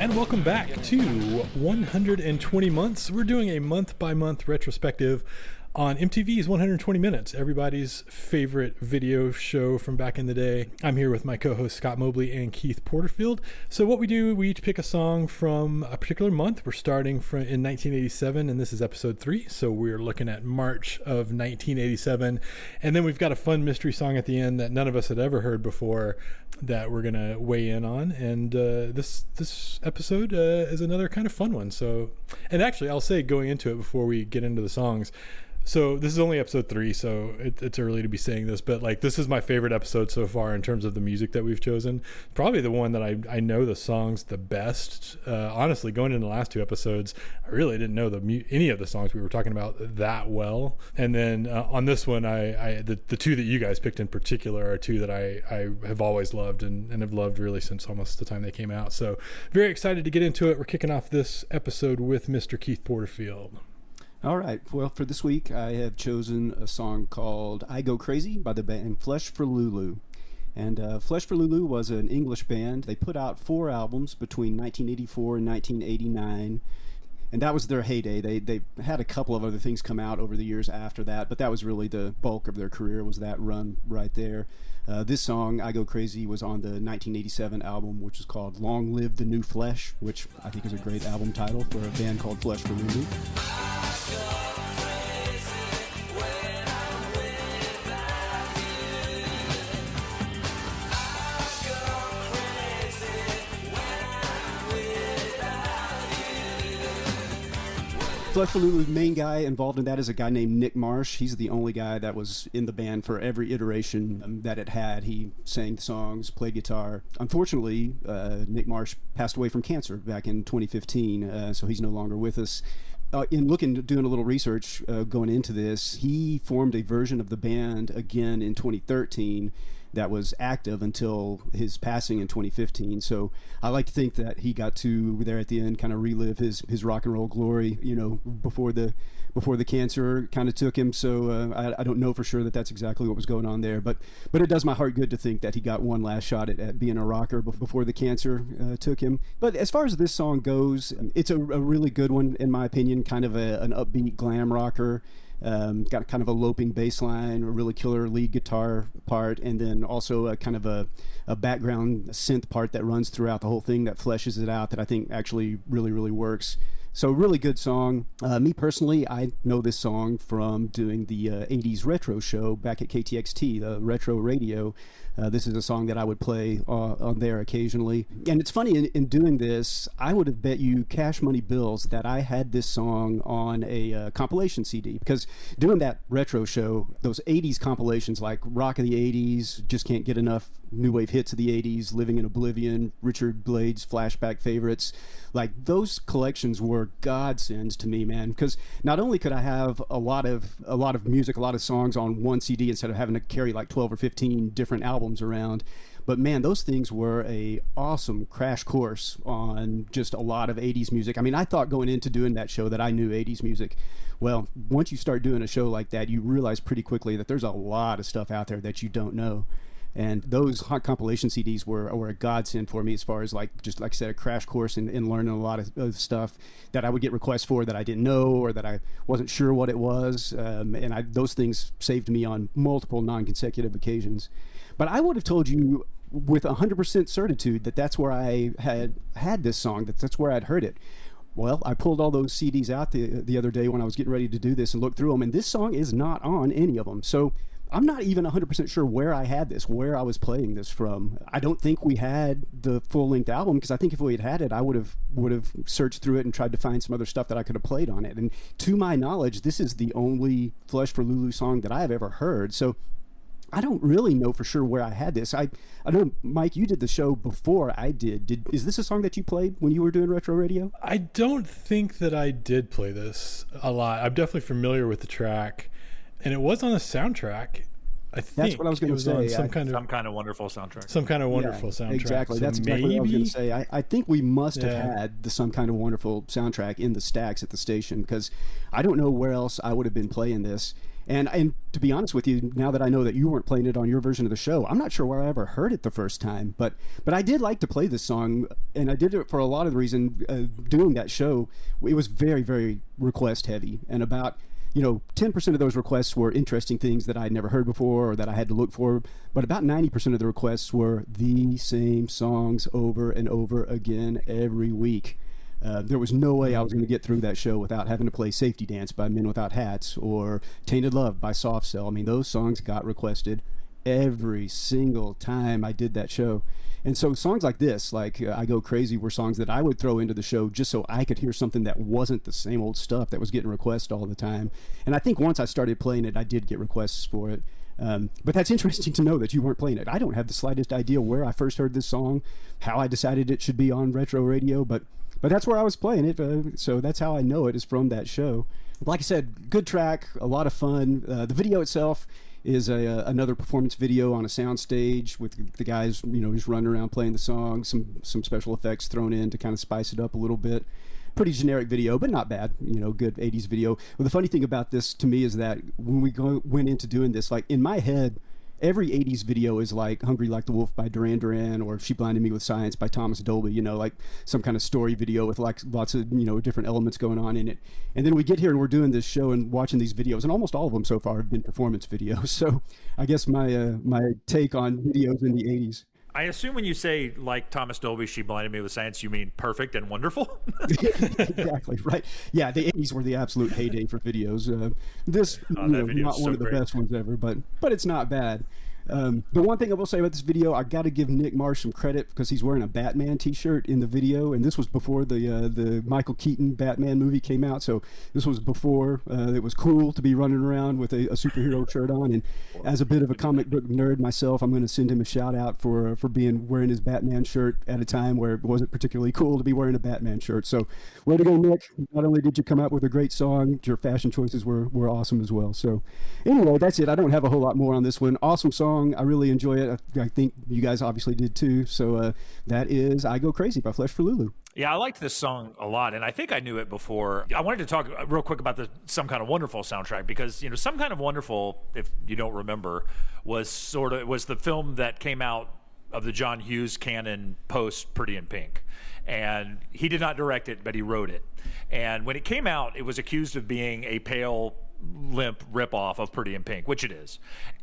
And welcome back to 120 Months. We're doing a month-by-month retrospective on MTV's 120 Minutes, everybody's favorite video show from back in the day. I'm here with my co-hosts Scott Mobley and Keith Porterfield. So what we do, we each pick a song from a particular month. We're starting in 1987, and this is episode 3. So we're looking at March of 1987. And then we've got a fun mystery song at the end that none of us had ever heard before that we're going to weigh in on. And this episode is another kind of fun one. So, and actually, I'll say going into it before we get into the songs, so this is only episode 3, so it's early to be saying this, but like this is my favorite episode so far in terms of the music that we've chosen. Probably the one that I know the songs the best. Honestly, going into the last 2 episodes, I really didn't know any of the songs we were talking about that well. And then on this one, the 2 that you guys picked in particular are 2 that I have always loved and have loved really since almost the time they came out. So very excited to get into it. We're kicking off this episode with Mr. Keith Porterfield. All right. Well, for this week, I have chosen a song called I Go Crazy by the band Flesh for Lulu. And Flesh for Lulu was an English band. They put out 4 albums between 1984 and 1989. And that was their heyday. They had a couple of other things come out over the years after that, but that was really the bulk of their career, was that run right there. This song, I Go Crazy, was on the 1987 album, which is called Long Live the New Flesh, which I think is a great album title for a band called Flesh for Lulu. Flesh for Lulu's main guy involved in that is a guy named Nick Marsh. He's the only guy that was in the band for every iteration that it had. He sang songs, played guitar. Unfortunately, Nick Marsh passed away from cancer back in 2015, so he's no longer with us. In doing a little research going into this, he formed a version of the band again in 2013 that was active until his passing in 2015. So I like to think that he got to there at the end kind of relive his rock and roll glory, you know, before the cancer kind of took him. So I don't know for sure that that's exactly what was going on there, but it does my heart good to think that he got one last shot at being a rocker before the cancer took him. But as far as this song goes, it's a really good one in my opinion. Kind of an upbeat glam rocker. Got kind of a loping bass line, a really killer lead guitar part, and then also a kind of a background synth part that runs throughout the whole thing that fleshes it out, that I think actually really, really works. So really good song. Me personally, I know this song from doing the 80s retro show back at KTXT, the retro radio. This is a song that I would play on there occasionally. And it's funny, in doing this, I would have bet you cash money bills that I had this song on a compilation CD, because doing that retro show, those 80s compilations like Rock of the 80s, Just Can't Get Enough New Wave Hits of the 80s, Living in Oblivion, Richard Blade's Flashback Favorites, like those collections were godsends to me, man, because not only could I have a lot of music, a lot of songs on one CD instead of having to carry like 12 or 15 different albums around, but man, those things were a awesome crash course on just a lot of 80s music. I mean, I thought going into doing that show that I knew 80s music. Well, once you start doing a show like that, you realize pretty quickly that there's a lot of stuff out there that you don't know. And those hot compilation CDs were a godsend for me, as far as like I said, a crash course in learning a lot of stuff that I would get requests for that I didn't know or that I wasn't sure what it was. Those things saved me on multiple non-consecutive occasions. But I would have told you with 100% certitude that that's where I had this song, that's where I'd heard it. Well, I pulled all those CDs out the other day when I was getting ready to do this and looked through them, and this song is not on any of them. So I'm not even 100% sure where I had this, where I was playing this from. I don't think we had the full-length album, because I think if we had it, I would have searched through it and tried to find some other stuff that I could have played on it. And to my knowledge, this is the only Flesh for Lulu song that I have ever heard. So I don't really know for sure where I had this. I know, Mike, you did the show before I did. Is this a song that you played when you were doing retro radio? I don't think that I did play this a lot. I'm definitely familiar with the track, and it was on a soundtrack. I think that's what I was going to say. Some kind of wonderful soundtrack. Some kind of wonderful soundtrack. Exactly. So that's exactly what I was going to say. I think we must have had the Some Kind of Wonderful soundtrack in the stacks at the station, because I don't know where else I would have been playing this. And to be honest with you, now that I know that you weren't playing it on your version of the show, I'm not sure where I ever heard it the first time. But I did like to play this song, and I did it for a lot of the reason doing that show. It was very, very request heavy, and about 10% of those requests were interesting things that I'd never heard before or that I had to look for, but about 90% of the requests were the same songs over and over again every week. There was no way I was going to get through that show without having to play Safety Dance by Men Without Hats or Tainted Love by Soft Cell. I mean, those songs got requested every single time I did that show. And so songs like this, like I Go Crazy, were songs that I would throw into the show just so I could hear something that wasn't the same old stuff that was getting requests all the time. And I think once I started playing it, I did get requests for it. But that's interesting to know that you weren't playing it. I don't have the slightest idea where I first heard this song, how I decided it should be on retro radio, but that's where I was playing it. So that's how I know it is from that show. Like I said, good track, a lot of fun. The video itself is another performance video on a sound stage with the guys, just running around playing the song, some special effects thrown in to kind of spice it up a little bit. Pretty generic video, but not bad, good 80s video. Well, the funny thing about this to me is that when we went into doing this, like in my head, every 80s video is like Hungry Like the Wolf by Duran Duran or She Blinded Me with Science by Thomas Dolby, like some kind of story video with like lots of, different elements going on in it. And then we get here and we're doing this show and watching these videos, and almost all of them so far have been performance videos. So I guess my take on videos in the 80s. I assume when you say like Thomas Dolby, She Blinded Me with Science, you mean perfect and wonderful? Exactly, right. Yeah, the 80s were the absolute heyday for videos. This, not one of the best ones ever, but it's not bad. The one thing I will say about this video, I got to give Nick Marsh some credit because he's wearing a Batman t-shirt in the video, and this was before the Michael Keaton Batman movie came out, so this was before it was cool to be running around with a superhero shirt on. And as a bit of a comic book nerd myself, I'm going to send him a shout out for wearing his Batman shirt at a time where it wasn't particularly cool to be wearing a Batman shirt. So way to go, Nick. Not only did you come out with a great song, your fashion choices were awesome as well. So anyway, that's it. I don't have a whole lot more on this one. Awesome song. I really enjoy it. I think you guys obviously did too. So that is I Go Crazy by Flesh for Lulu. Yeah, I liked this song a lot, and I think I knew it before. I wanted to talk real quick about the Some Kind of Wonderful soundtrack because, Some Kind of Wonderful, if you don't remember, was the film that came out of the John Hughes canon post Pretty in Pink. And he did not direct it, but he wrote it. And when it came out, it was accused of being a pale, limp ripoff of Pretty in Pink, which it is.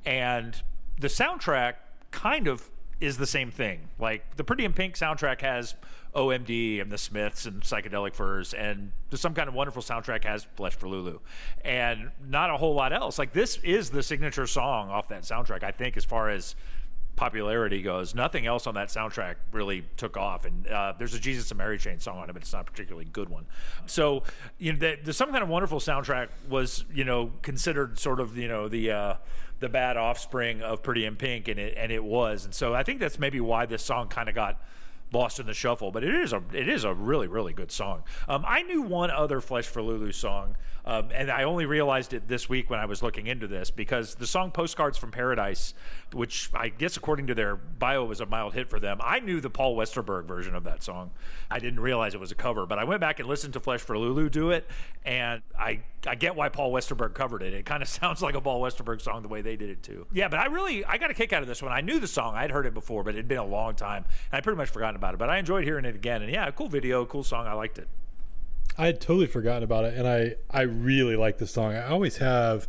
And the soundtrack kind of is the same thing. Like the Pretty in Pink soundtrack has OMD and the Smiths and Psychedelic Furs, and the Some Kind of Wonderful soundtrack has Flesh for Lulu, and not a whole lot else. Like this is the signature song off that soundtrack, I think, as far as popularity goes. Nothing else on that soundtrack really took off, and there's a Jesus and Mary Chain song on it, but it's not a particularly good one. So the Some Kind of Wonderful soundtrack was considered sort of the bad offspring of Pretty in Pink, and it was. And so I think that's maybe why this song kind of got lost in the shuffle, but it is a really, really good song. I knew one other Flesh for Lulu song, and I only realized it this week when I was looking into this, because the song Postcards from Paradise, which I guess according to their bio was a mild hit for them, I knew the Paul Westerberg version of that song. I didn't realize it was a cover, but I went back and listened to Flesh for Lulu do it, and I get why Paul Westerberg covered it. It kind of sounds like a Paul Westerberg song the way they did it too. Yeah, but I got a kick out of this one. I knew the song. I'd heard it before, but it had been a long time, and I pretty much forgotten about it. But I enjoyed hearing it again, and yeah, cool video, cool song. I liked it. I had totally forgotten about it, and I really like this song. I always have.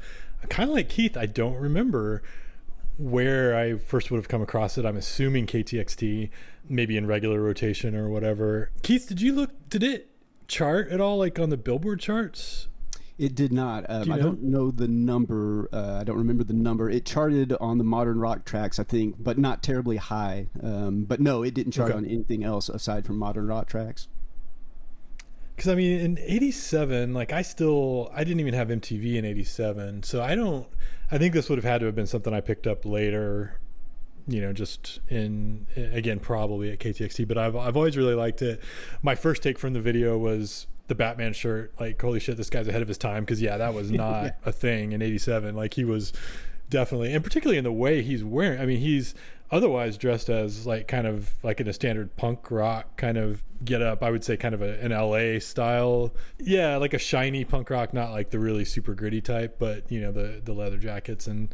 Kind of like Keith, I don't remember where I first would have come across it. I'm assuming KTXT, maybe in regular rotation or whatever. Keith, did it chart at all, like on the Billboard charts? It did not. Do you know? I don't know the number. I don't remember the number. It charted on the modern rock tracks, I think, but not terribly high. But no, it didn't chart on anything else aside from modern rock tracks. Because I mean, in '87, like I didn't even have MTV in '87, so I think this would have had to have been something I picked up later, just again probably at KTXT. But I've always really liked it. My first take from the video was the Batman shirt. Like, holy shit, this guy's ahead of his time. Because that was not a thing in '87. Like, he was definitely, and particularly in the way he's wearing. I mean, he's otherwise dressed as like kind of like in a standard punk rock kind of get up. I would say kind of an LA style. Yeah, like a shiny punk rock, not like the really super gritty type, but you know, the leather jackets and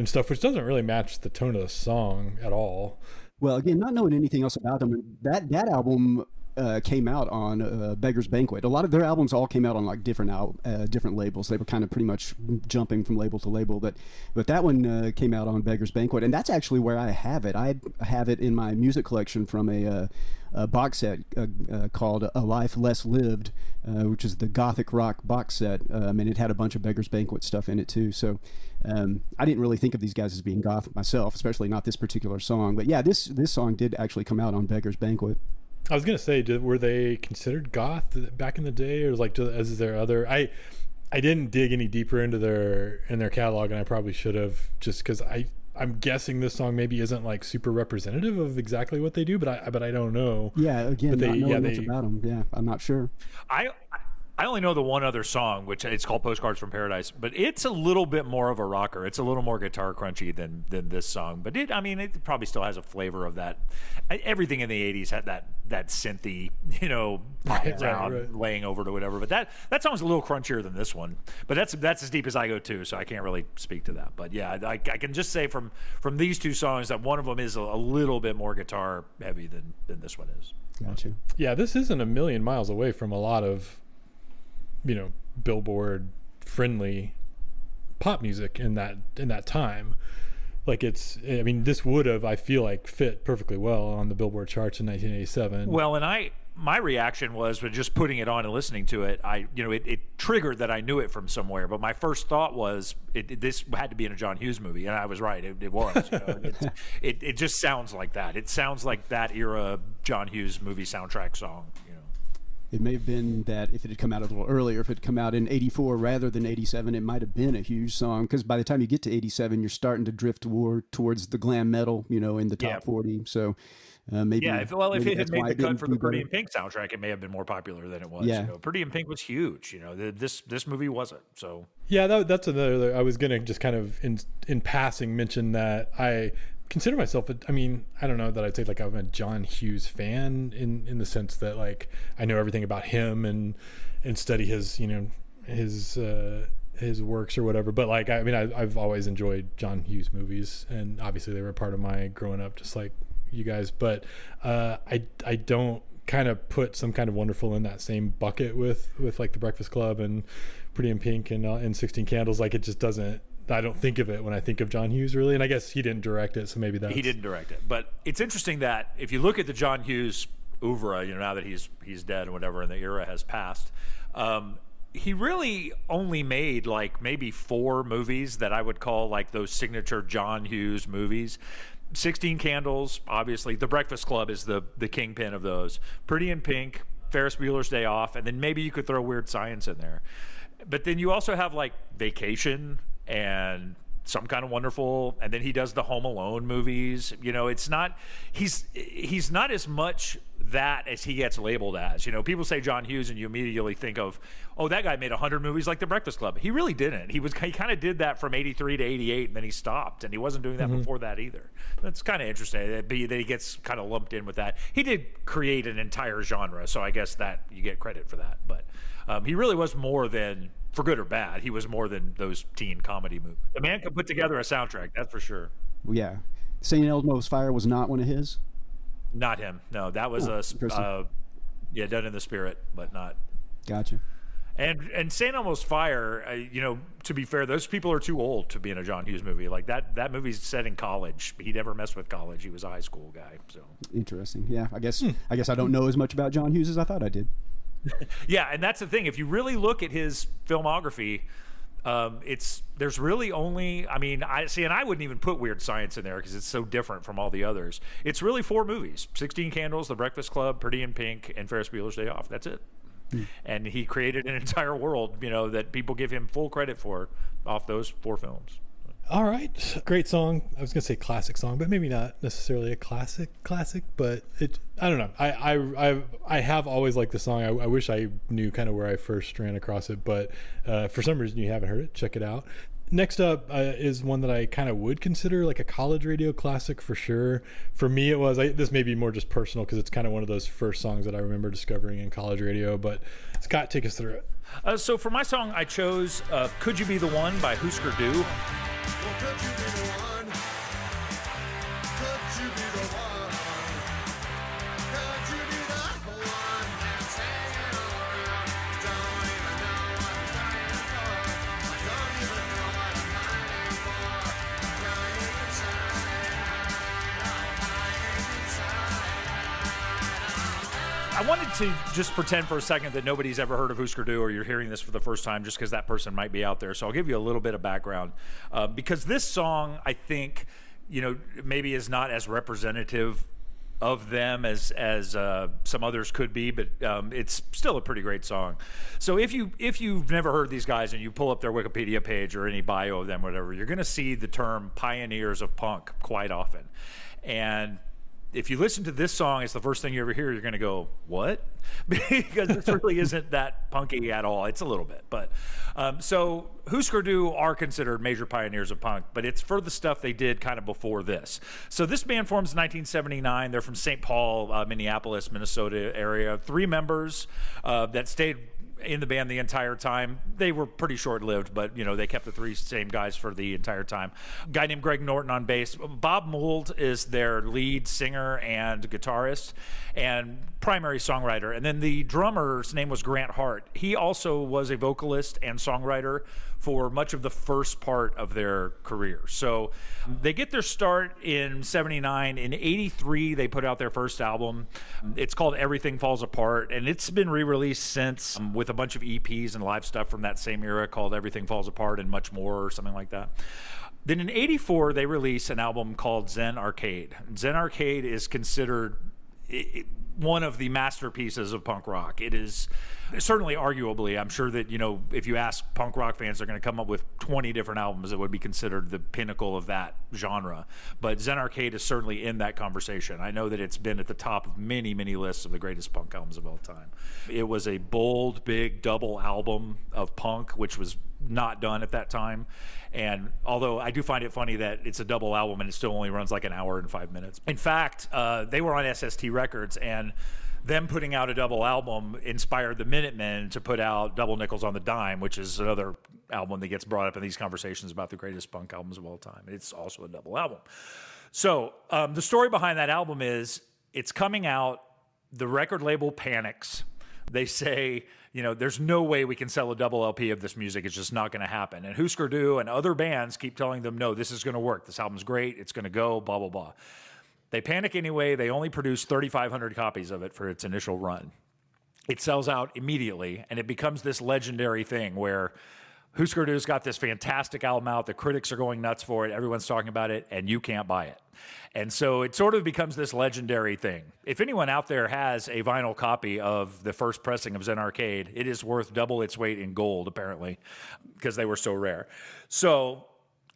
stuff, which doesn't really match the tone of the song at all. Well, again, not knowing anything else about them, that album came out on Beggar's Banquet. A lot of their albums all came out on like different labels. They were kind of pretty much jumping from label to label, but that one came out on Beggar's Banquet, and that's actually where I have it. I have it in my music collection from a box set called A Life Less Lived, which is the gothic rock box set, and it had a bunch of Beggar's Banquet stuff in it too. So I didn't really think of these guys as being goth myself, especially not this particular song. But yeah, this song did actually come out on Beggar's Banquet. I was gonna say, were they considered goth back in the day, or like as their other? I didn't dig any deeper into their catalog, and I probably should have, just because I'm guessing this song maybe isn't like super representative of exactly what they do, but I don't know. Yeah, again, not knowing much about them. Yeah, I'm not sure. I only know the one other song, which it's called Postcards from Paradise, but it's a little bit more of a rocker. It's a little more guitar crunchy than this song, but it probably still has a flavor of that. Everything in the 80s had that synthy, pop sound laying over to whatever, but that song's a little crunchier than this one, but that's as deep as I go too, so I can't really speak to that. But yeah, I can just say from these two songs that one of them is a little bit more guitar heavy than this one is. Gotcha. Yeah, this isn't a million miles away from a lot of Billboard friendly pop music in that time. Like this would have, I feel like, fit perfectly well on the Billboard charts in 1987. Well, and my reaction was, with just putting it on and listening to it, it triggered that I knew it from somewhere. But my first thought was this had to be in a John Hughes movie, and I was right. It was. It just sounds like that. It sounds like that era John Hughes movie soundtrack song. It may have been that if it had come out a little earlier, if it had come out in 84 rather than 87, it might have been a huge song, because by the time you get to 87, you're starting to drift towards the glam metal, in the top 40. So maybe... Yeah, if it had made the cut for the Pretty in Pink soundtrack, it may have been more popular than it was. Yeah. Pretty in Pink was huge. This movie wasn't. So yeah, that's another... I was going to just kind of, in passing, mention that I consider myself I don't know that I'd say like I'm a John Hughes fan in the sense that like I know everything about him and study his his works or whatever, but like I've always enjoyed John Hughes movies, and obviously they were part of my growing up just like you guys, but I don't kind of put Some Kind of Wonderful in that same bucket with like The Breakfast Club and Pretty in Pink and 16 Candles. Like it just doesn't, I don't think of it when I think of John Hughes, really. And I guess he didn't direct it, so maybe that's... He didn't direct it. But it's interesting that if you look at the John Hughes oeuvre, now that he's dead and whatever, and the era has passed, he really only made like maybe 4 movies that I would call like those signature John Hughes movies. 16 Candles, obviously. The Breakfast Club is the kingpin of those. Pretty in Pink, Ferris Bueller's Day Off, and then maybe you could throw Weird Science in there. But then you also have like Vacation and Some Kind of Wonderful, and then he does the Home Alone movies. It's not, he's not as much that as he gets labeled as. People say John Hughes and you immediately think of, oh, that guy made 100 movies like The Breakfast Club. He really didn't. He kind of did that from 83 to 88, and then he stopped, and he wasn't doing that before that either. That's kind of interesting that he gets kind of lumped in with that. He did create an entire genre, so I guess that you get credit for that. But he really was more than, for good or bad, he was more than those teen comedy movies. The man could put together a soundtrack, that's for sure. Yeah. St. Elmo's Fire was not one of his? Not him. No, that was done in the spirit, but not. Gotcha. And St. Elmo's Fire, to be fair, those people are too old to be in a John Hughes movie. Like that movie's set in college. He never messed with college. He was a high school guy. So interesting. Yeah, I guess I don't know as much about John Hughes as I thought I did. Yeah, and that's the thing. If you really look at his filmography, there's really only, I wouldn't even put Weird Science in there because it's so different from all the others. It's really 4 movies: 16 Candles, The Breakfast Club, Pretty in Pink, and Ferris Bueller's Day Off. That's it. And he created an entire world, that people give him full credit for off those 4 films. All right, great song. I was gonna say classic song, but maybe not necessarily a classic. But I don't know. I have always liked the song. I wish I knew kind of where I first ran across it, but for some reason you haven't heard it. Check it out. Next up is one that I kind of would consider like a college radio classic for sure. For me, it was, this may be more just personal because it's kind of one of those first songs that I remember discovering in college radio, but Scott, take us through it. So for my song, I chose Could You Be the One by Hüsker Du. Well, could you be the one? Could you be the one? Could you be the one that's hanging around? Don't even know what I'm dying for. I don't even know what I'm pining for. Dying inside. I wanted to just pretend for a second that nobody's ever heard of Hüsker Du, or you're hearing this for the first time just because that person might be out there. So I'll give you a little bit of background. Because this song, I think, maybe is not as representative of them as some others could be, but it's still a pretty great song. So if you've never heard these guys and you pull up their Wikipedia page or any bio of them, whatever, you're going to see the term pioneers of punk quite often. And if you listen to this song, it's the first thing you ever hear, you're going to go, what? Because this really isn't that punky at all. It's a little bit. But so Hüsker Du are considered major pioneers of punk, but it's for the stuff they did kind of before this. So this band forms in 1979. They're from St. Paul, Minneapolis, Minnesota area. 3 members that stayed in the band the entire time. They were pretty short-lived, but they kept the 3 same guys for the entire time. A guy named Greg Norton on bass. Bob Mould is their lead singer and guitarist and primary songwriter. And then the drummer's name was Grant Hart. He also was a vocalist and songwriter for much of the first part of their career. So they get their start in 79. In 83, they put out their first album. It's called Everything Falls Apart, and it's been re-released since with a bunch of EPs and live stuff from that same era called Everything Falls Apart and Much More or something like that. Then in 84, they release an album called Zen Arcade. Zen Arcade is considered one of the masterpieces of punk rock. It is certainly, arguably, I'm sure that, if you ask punk rock fans, they're going to come up with 20 different albums that would be considered the pinnacle of that genre. But Zen Arcade is certainly in that conversation. I know that it's been at the top of many, many lists of the greatest punk albums of all time. It was a bold, big double album of punk, which was not done at that time. And although I do find it funny that it's a double album and it still only runs like an hour and 5 minutes. In fact, they were on SST Records, and them putting out a double album inspired the Minutemen to put out Double Nickels on the Dime, which is another album that gets brought up in these conversations about the greatest punk albums of all time. It's also a double album. So the story behind that album is it's coming out, the record label panics. They say, there's no way we can sell a double LP of this music. It's just not going to happen. And Hüsker Du and other bands keep telling them, no, this is going to work. This album's great. It's going to go, blah, blah, blah. They panic anyway. They only produce 3,500 copies of it for its initial run. It sells out immediately, and it becomes this legendary thing where Hüsker Du's got this fantastic album out. The critics are going nuts for it. Everyone's talking about it, and you can't buy it. And so it sort of becomes this legendary thing. If anyone out there has a vinyl copy of the first pressing of Zen Arcade, it is worth double its weight in gold, apparently, because they were so rare. So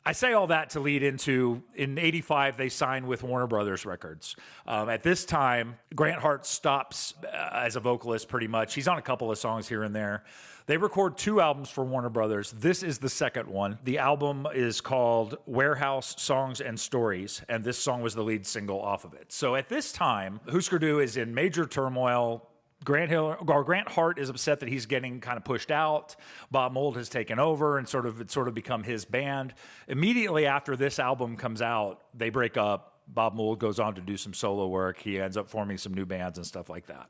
I say all that to lead into, in 85, they signed with Warner Brothers Records. At this time, Grant Hart stops as a vocalist pretty much. He's on a couple of songs here and there. They record 2 albums for Warner Brothers. This is the second one. The album is called Warehouse Songs and Stories, and this song was the lead single off of it. So at this time, Hüsker Du is in major turmoil. Grant Hart is upset that he's getting kind of pushed out. Bob Mould has taken over, and it's sort of become his band. Immediately after this album comes out, they break up. Bob Mould goes on to do some solo work. He ends up forming some new bands and stuff like that.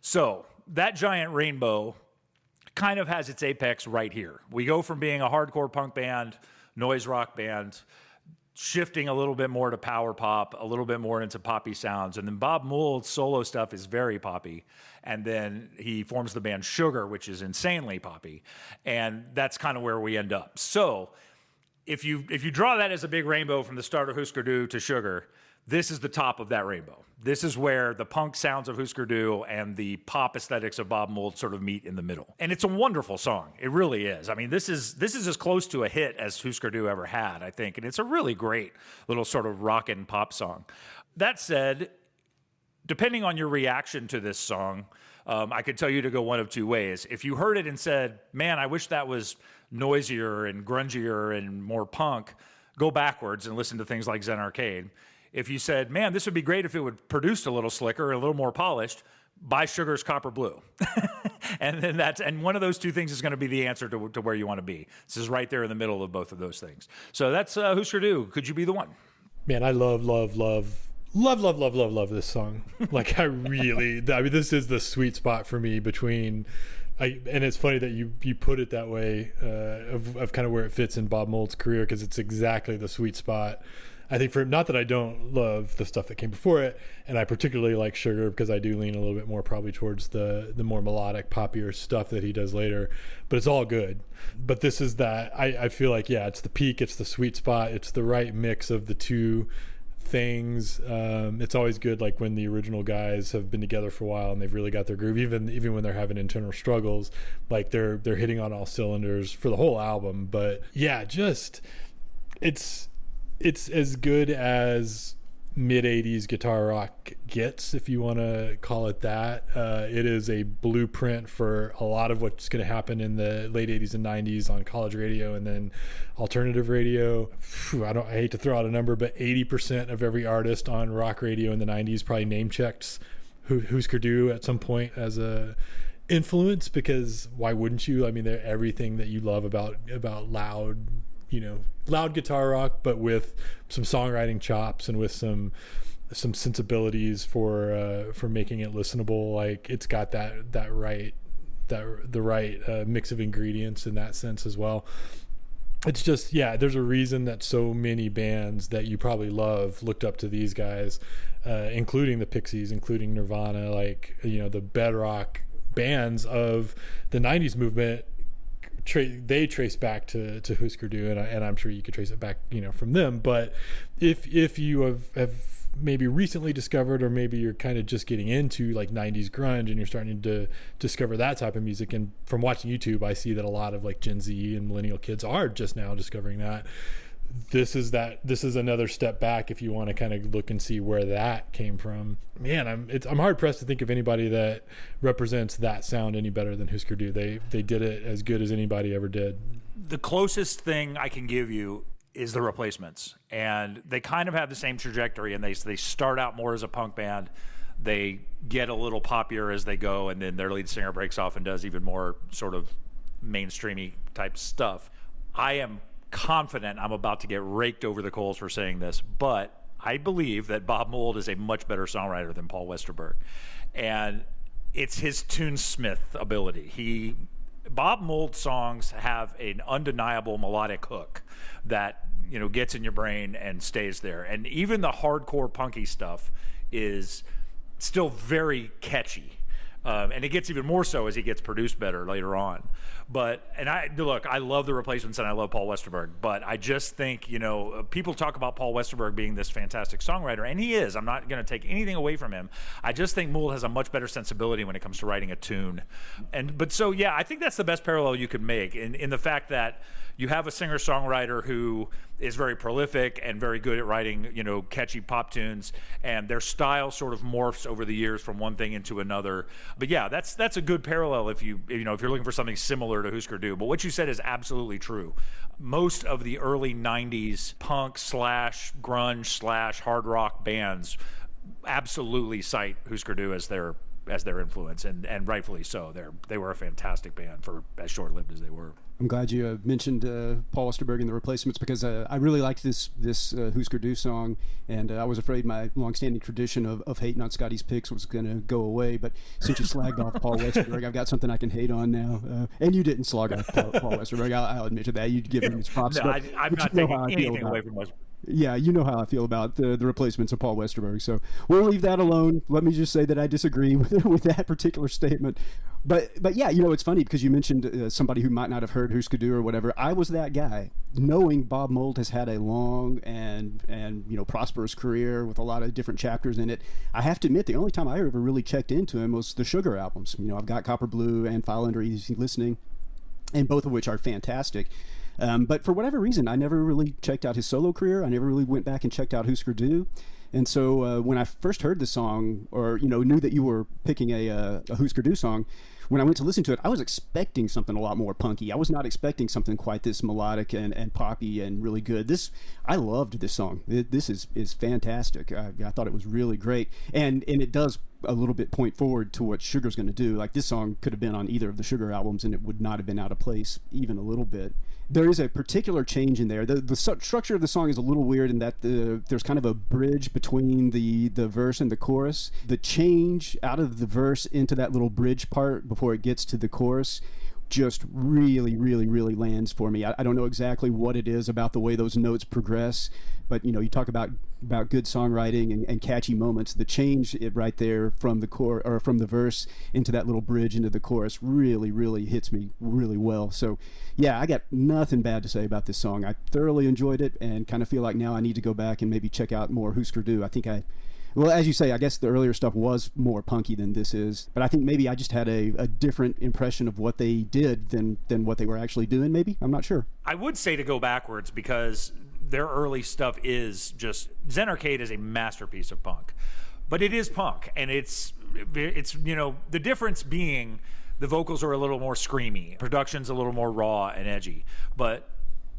So that giant rainbow kind of has its apex right here. We go from being a hardcore punk band, noise rock band, shifting a little bit more to power pop, a little bit more into poppy sounds. And then Bob Mould's solo stuff is very poppy. And then he forms the band Sugar, which is insanely poppy. And that's kind of where we end up. So if you draw that as a big rainbow from the start of Hüsker Du to Sugar, this is the top of that rainbow. This is where the punk sounds of Hüsker Du and the pop aesthetics of Bob Mould sort of meet in the middle. And it's a wonderful song. It really is. I mean, this is as close to a hit as Hüsker Du ever had, I think. And it's a really great little sort of rockin' pop song. That said, depending on your reaction to this song, I could tell you to go one of two ways. If you heard it and said, man, I wish that was noisier and grungier and more punk, go backwards and listen to things like Zen Arcade. If you said, man, this would be great if it would produce a little slicker, a little more polished, buy Sugar's Copper Blue. and one of those two things is going to be the answer to where you want to be. This is right there in the middle of both of those things. So that's Hüsker Dü. Could you be the one? Man, I love this song. Like, I mean, this is the sweet spot for me between, and it's funny that you put it that way, of kind of where it fits in Bob Mould's career, because it's exactly the sweet spot. I think not that I don't love the stuff that came before it, and I particularly like Sugar because I do lean a little bit more probably towards the more melodic, poppier stuff that he does later, but it's all good. But this is that, I feel like, yeah, it's the peak, it's the sweet spot, it's the right mix of the two things. It's always good, like when the original guys have been together for a while and they've really got their groove, even when they're having internal struggles, like they're hitting on all cylinders for the whole album. But yeah, just it's as good as mid-'80s guitar rock gets, if you want to call it that. It is a blueprint for a lot of what's going to happen in the late 80s and 90s on college radio and then alternative radio. I hate to throw out a number, but 80% of every artist on rock radio in the 90s probably name-checked Hüsker Dü at some point as a influence, because why wouldn't you? I mean, they're everything that you love about loud guitar rock, but with some songwriting chops and with some sensibilities for making it listenable. Like, it's got the right mix of ingredients in that sense as well. It's just, yeah, there's a reason that so many bands that you probably love looked up to these guys, including the Pixies, including Nirvana, like, the bedrock bands of the 90s movement. They trace back to Hüsker Dü, and I'm sure you could trace it back, from them. But if you have maybe recently discovered, or maybe you're kind of just getting into like 90s grunge and you're starting to discover that type of music, and from watching YouTube, I see that a lot of like Gen Z and millennial kids are just now discovering that. This is another step back if you want to kind of look and see where that came from. Man, I'm hard pressed to think of anybody that represents that sound any better than Hüsker Dü. They did it as good as anybody ever did. The closest thing I can give you is the Replacements, and they kind of have the same trajectory, and they start out more as a punk band. They get a little poppier as they go, and then their lead singer breaks off and does even more sort of mainstreamy type stuff. I am confident I'm about to get raked over the coals for saying this, but I believe that Bob Mould is a much better songwriter than Paul Westerberg, and it's his tunesmith ability. Bob Mould songs have an undeniable melodic hook that gets in your brain and stays there, and even the hardcore punky stuff is still very catchy. And it gets even more so as he gets produced better later on. I love the Replacements and I love Paul Westerberg, but I just think, people talk about Paul Westerberg being this fantastic songwriter, and he is. I'm not going to take anything away from him. I just think Mould has a much better sensibility when it comes to writing a tune. I think that's the best parallel you could make in the fact that you have a singer-songwriter who is very prolific and very good at writing, catchy pop tunes, and their style sort of morphs over the years from one thing into another. But yeah, that's a good parallel if you're looking for something similar to Hüsker Dü. But what you said is absolutely true. Most of the early 90s punk / grunge / hard rock bands absolutely cite Hüsker Dü as their influence, and rightfully so. They were a fantastic band for as short-lived as they were. I'm glad you mentioned Paul Westerberg and the Replacements, because I really liked this Hüsker Dü song, and I was afraid my longstanding tradition of hating on Scotty's picks was going to go away. But since you slagged off Paul Westerberg, I've got something I can hate on now. And you didn't slag off Paul Westerberg. I'll admit to that. You'd give him his props. No, I'm not taking anything away from Westerberg. Yeah, you know how I feel about the Replacements of Paul Westerberg, so we'll leave that alone. Let me just say that I disagree with that particular statement. But yeah, it's funny because you mentioned somebody who might not have heard Hüsker Dü or whatever. I was that guy, knowing Bob Mould has had a long and prosperous career with a lot of different chapters in it. I have to admit, the only time I ever really checked into him was the Sugar albums. I've got Copper Blue and File Under Easy Listening, and both of which are fantastic. But for whatever reason, I never really checked out his solo career. I never really went back and checked out Hüsker Dü. And so when I first heard the song, or knew that you were picking a Hüsker Dü song, when I went to listen to it, I was expecting something a lot more punky. I was not expecting something quite this melodic and poppy and really good. I loved this song. This is fantastic. I thought it was really great, and it does a little bit point forward to what Sugar's going to do. Like, this song could have been on either of the Sugar albums, and it would not have been out of place even a little bit. There is a particular change in there. The structure of the song is a little weird in that there's kind of a bridge between the verse and the chorus. The change out of the verse into that little bridge part before it gets to the chorus just really, really, really lands for me. I don't know exactly what it is about the way those notes progress, but you talk about good songwriting and catchy moments. The change right there from the verse into that little bridge into the chorus really, really hits me really well. So yeah, I got nothing bad to say about this song. I thoroughly enjoyed it and kind of feel like now I need to go back and maybe check out more Hüsker Dü. Well, as you say, I guess the earlier stuff was more punky than this is, but I think maybe I just had a different impression of what they did than what they were actually doing, maybe? I'm not sure. I would say to go backwards because their early stuff is just... Zen Arcade is a masterpiece of punk, but it is punk, and it's the difference being the vocals are a little more screamy, production's a little more raw and edgy, but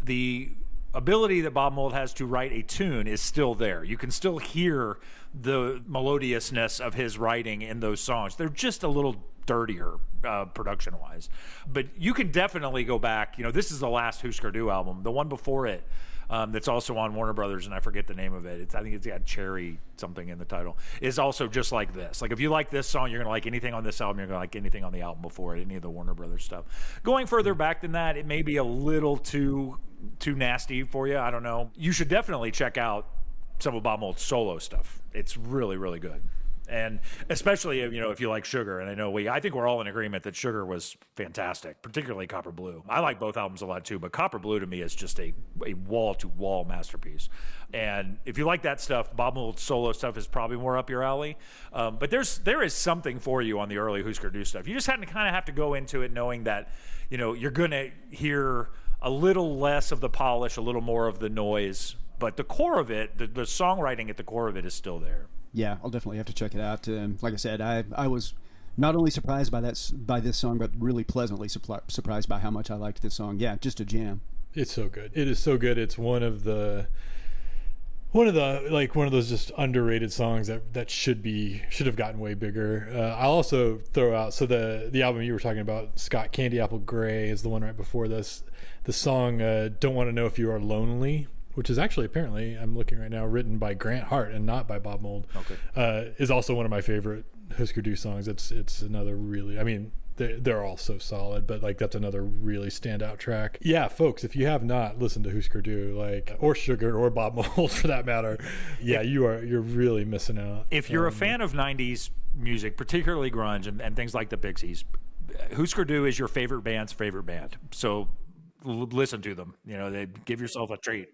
the ability that Bob Mould has to write a tune is still there. You can still hear the melodiousness of his writing in those songs. They're just a little dirtier production-wise. But you can definitely go back. This is the last Hüsker Dü album. The one before it, that's also on Warner Brothers, and I forget the name of it. I think it's got Cherry something in the title, is also just like this. Like, if you like this song, you're going to like anything on this album. You're going to like anything on the album before it, any of the Warner Brothers stuff. Going further back than that, it may be a little too nasty for you. I don't know. You should definitely check out some of Bob Mould's solo stuff. It's really, really good. And especially, if you like Sugar, and I think we're all in agreement that Sugar was fantastic, particularly Copper Blue. I like both albums a lot too, but Copper Blue to me is just a wall-to-wall masterpiece. And if you like that stuff, Bob Mould's solo stuff is probably more up your alley. But there is something for you on the early Hüsker Dü stuff. You just kind of have to go into it knowing that, you're going to hear a little less of the polish, a little more of the noise. But the core of it, the songwriting at the core of it is still there. Yeah, I'll definitely have to check it out. Like I said, I was not only surprised by this song, but really pleasantly surprised by how much I liked this song. Yeah, just a jam. It's so good. It is so good. It's one of those just underrated songs that should have gotten way bigger. I'll also throw out, so the album you were talking about, Scott, Candy Apple Gray, is the one right before this. The song Don't Want to Know If You Are Lonely, which is actually, apparently, I'm looking right now, written by Grant Hart and not by Bob Mould, is also one of my favorite Hüsker Dü songs. It's another really, they're all so solid, but that's another really standout track. Yeah, folks, if you have not listened to Hüsker Dü, or Sugar or Bob Mould for that matter, you're really missing out. If you're a fan of 90s music, particularly grunge and things like the Pixies, Hüsker Dü is your favorite band's favorite band. So listen to them. They give yourself a treat.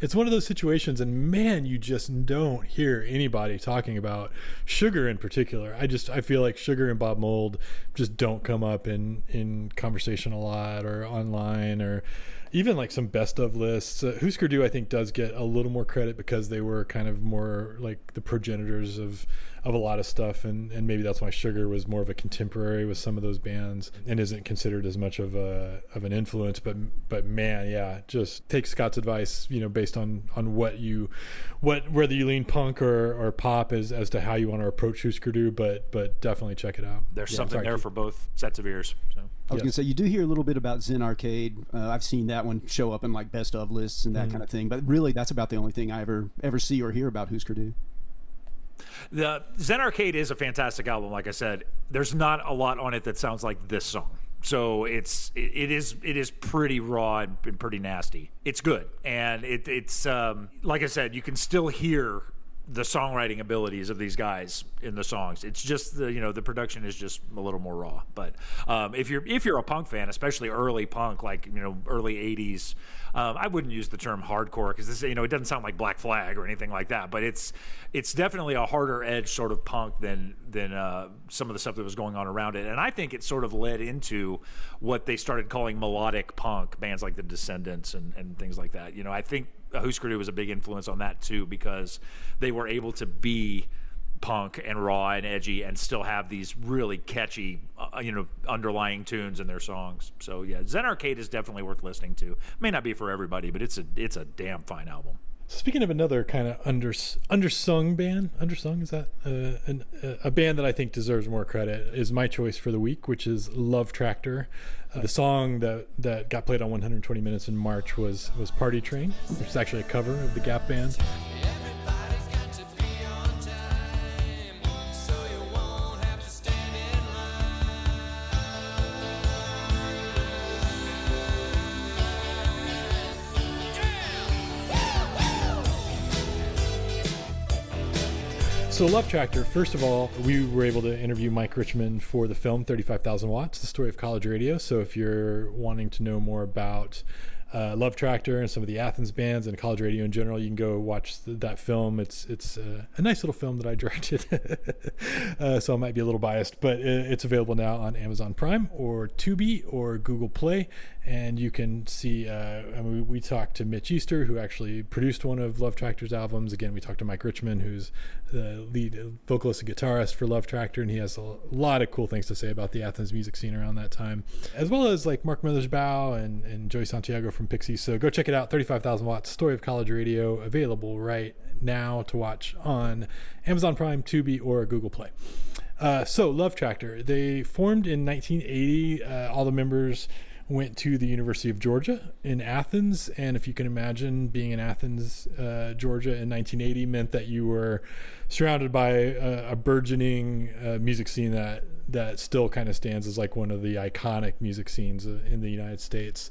It's one of those situations, and man, you just don't hear anybody talking about Sugar in particular. I feel like Sugar and Bob Mould just don't come up in conversation a lot, or online, or even some best of lists. Hüsker Dü, I think, does get a little more credit because they were kind of more like the progenitors of a lot of stuff, and maybe that's why Sugar was more of a contemporary with some of those bands and isn't considered as much of an influence. But man, yeah, just take Scott's advice, based on whether you lean punk or pop as to how you want to approach Hüsker Dü, but definitely check it out. There's something there for both sets of ears. So. I was going to say, you do hear a little bit about Zen Arcade. I've seen that one show up in best of lists and that kind of thing, but really that's about the only thing I ever see or hear about Hüsker Dü. The Zen Arcade is a fantastic album. Like I said, there's not a lot on it that sounds like this song. So it is pretty raw and pretty nasty. It's good, and it's like I said, you can still hear the songwriting abilities of these guys in the songs. It's just the production is just a little more raw. But if you're a punk fan, especially early punk, like early '80s, I wouldn't use the term hardcore because this it doesn't sound like Black Flag or anything like that. But it's definitely a harder edge sort of punk than some of the stuff that was going on around it. And I think it sort of led into what they started calling melodic punk, bands like the Descendants and things like that. I think Hüsker was a big influence on that too, because they were able to be punk and raw and edgy and still have these really catchy underlying tunes in their songs. So yeah, Zen Arcade is definitely worth listening to. May not be for everybody, but it's a damn fine album. Speaking of another kind of undersung band, is that a band that I think deserves more credit, is my choice for the week, which is Love Tractor. The song that got played on 120 Minutes in March was Party Train, which is actually a cover of the Gap Band. Everybody's got to be on time, so you won't have to stand in So Love Tractor, first of all, we were able to interview Mike Richmond for the film 35,000 Watts, the story of college radio. So if you're wanting to know more about Love Tractor and some of the Athens bands and college radio in general, you can go watch that film. It's a nice little film that I directed, so I might be a little biased, but it's available now on Amazon Prime or Tubi or Google Play, and you can see. We talked to Mitch Easter, who actually produced one of Love Tractor's albums. Again, we talked to Mike Richmond, who's the lead vocalist and guitarist for Love Tractor, and he has a lot of cool things to say about the Athens music scene around that time, as well as like Mark Mothersbaugh and Joey Santiago from Pixies. So go check it out. 35,000 Watts, Story of College Radio, available right now to watch on Amazon Prime, Tubi, or Google Play. So Love Tractor, they formed in 1980. All the members went to the University of Georgia in Athens, and if you can imagine, being in Athens, Georgia in 1980 meant that you were surrounded by a burgeoning music scene that still kind of stands as like one of the iconic music scenes in the United States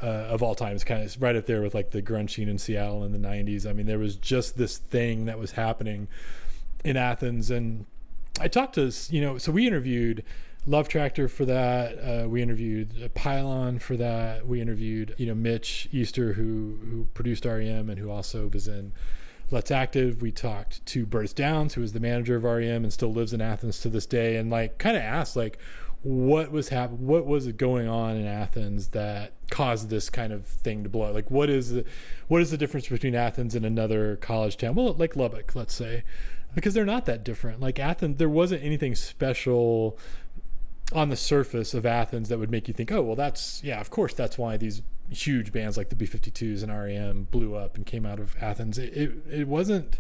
of all time. It's kind of right up there with like the grunge scene in Seattle in the 90s. I mean, there was just this thing that was happening in Athens, and I talked to, so we interviewed Love Tractor for that. We interviewed Pylon for that. We interviewed, Mitch Easter, who produced REM and who also was in Let's Active. We talked to Burtis Downs, who was the manager of REM and still lives in Athens to this day, and like kind of asked like what was going on in Athens that caused this kind of thing to blow. Like what is the difference between Athens and another college town? Well, like Lubbock, let's say, because they're not that different. Like Athens, there wasn't anything special on the surface of Athens that would make you think, oh, well, of course, that's why these huge bands like the B-52s and REM blew up and came out of Athens. It wasn't.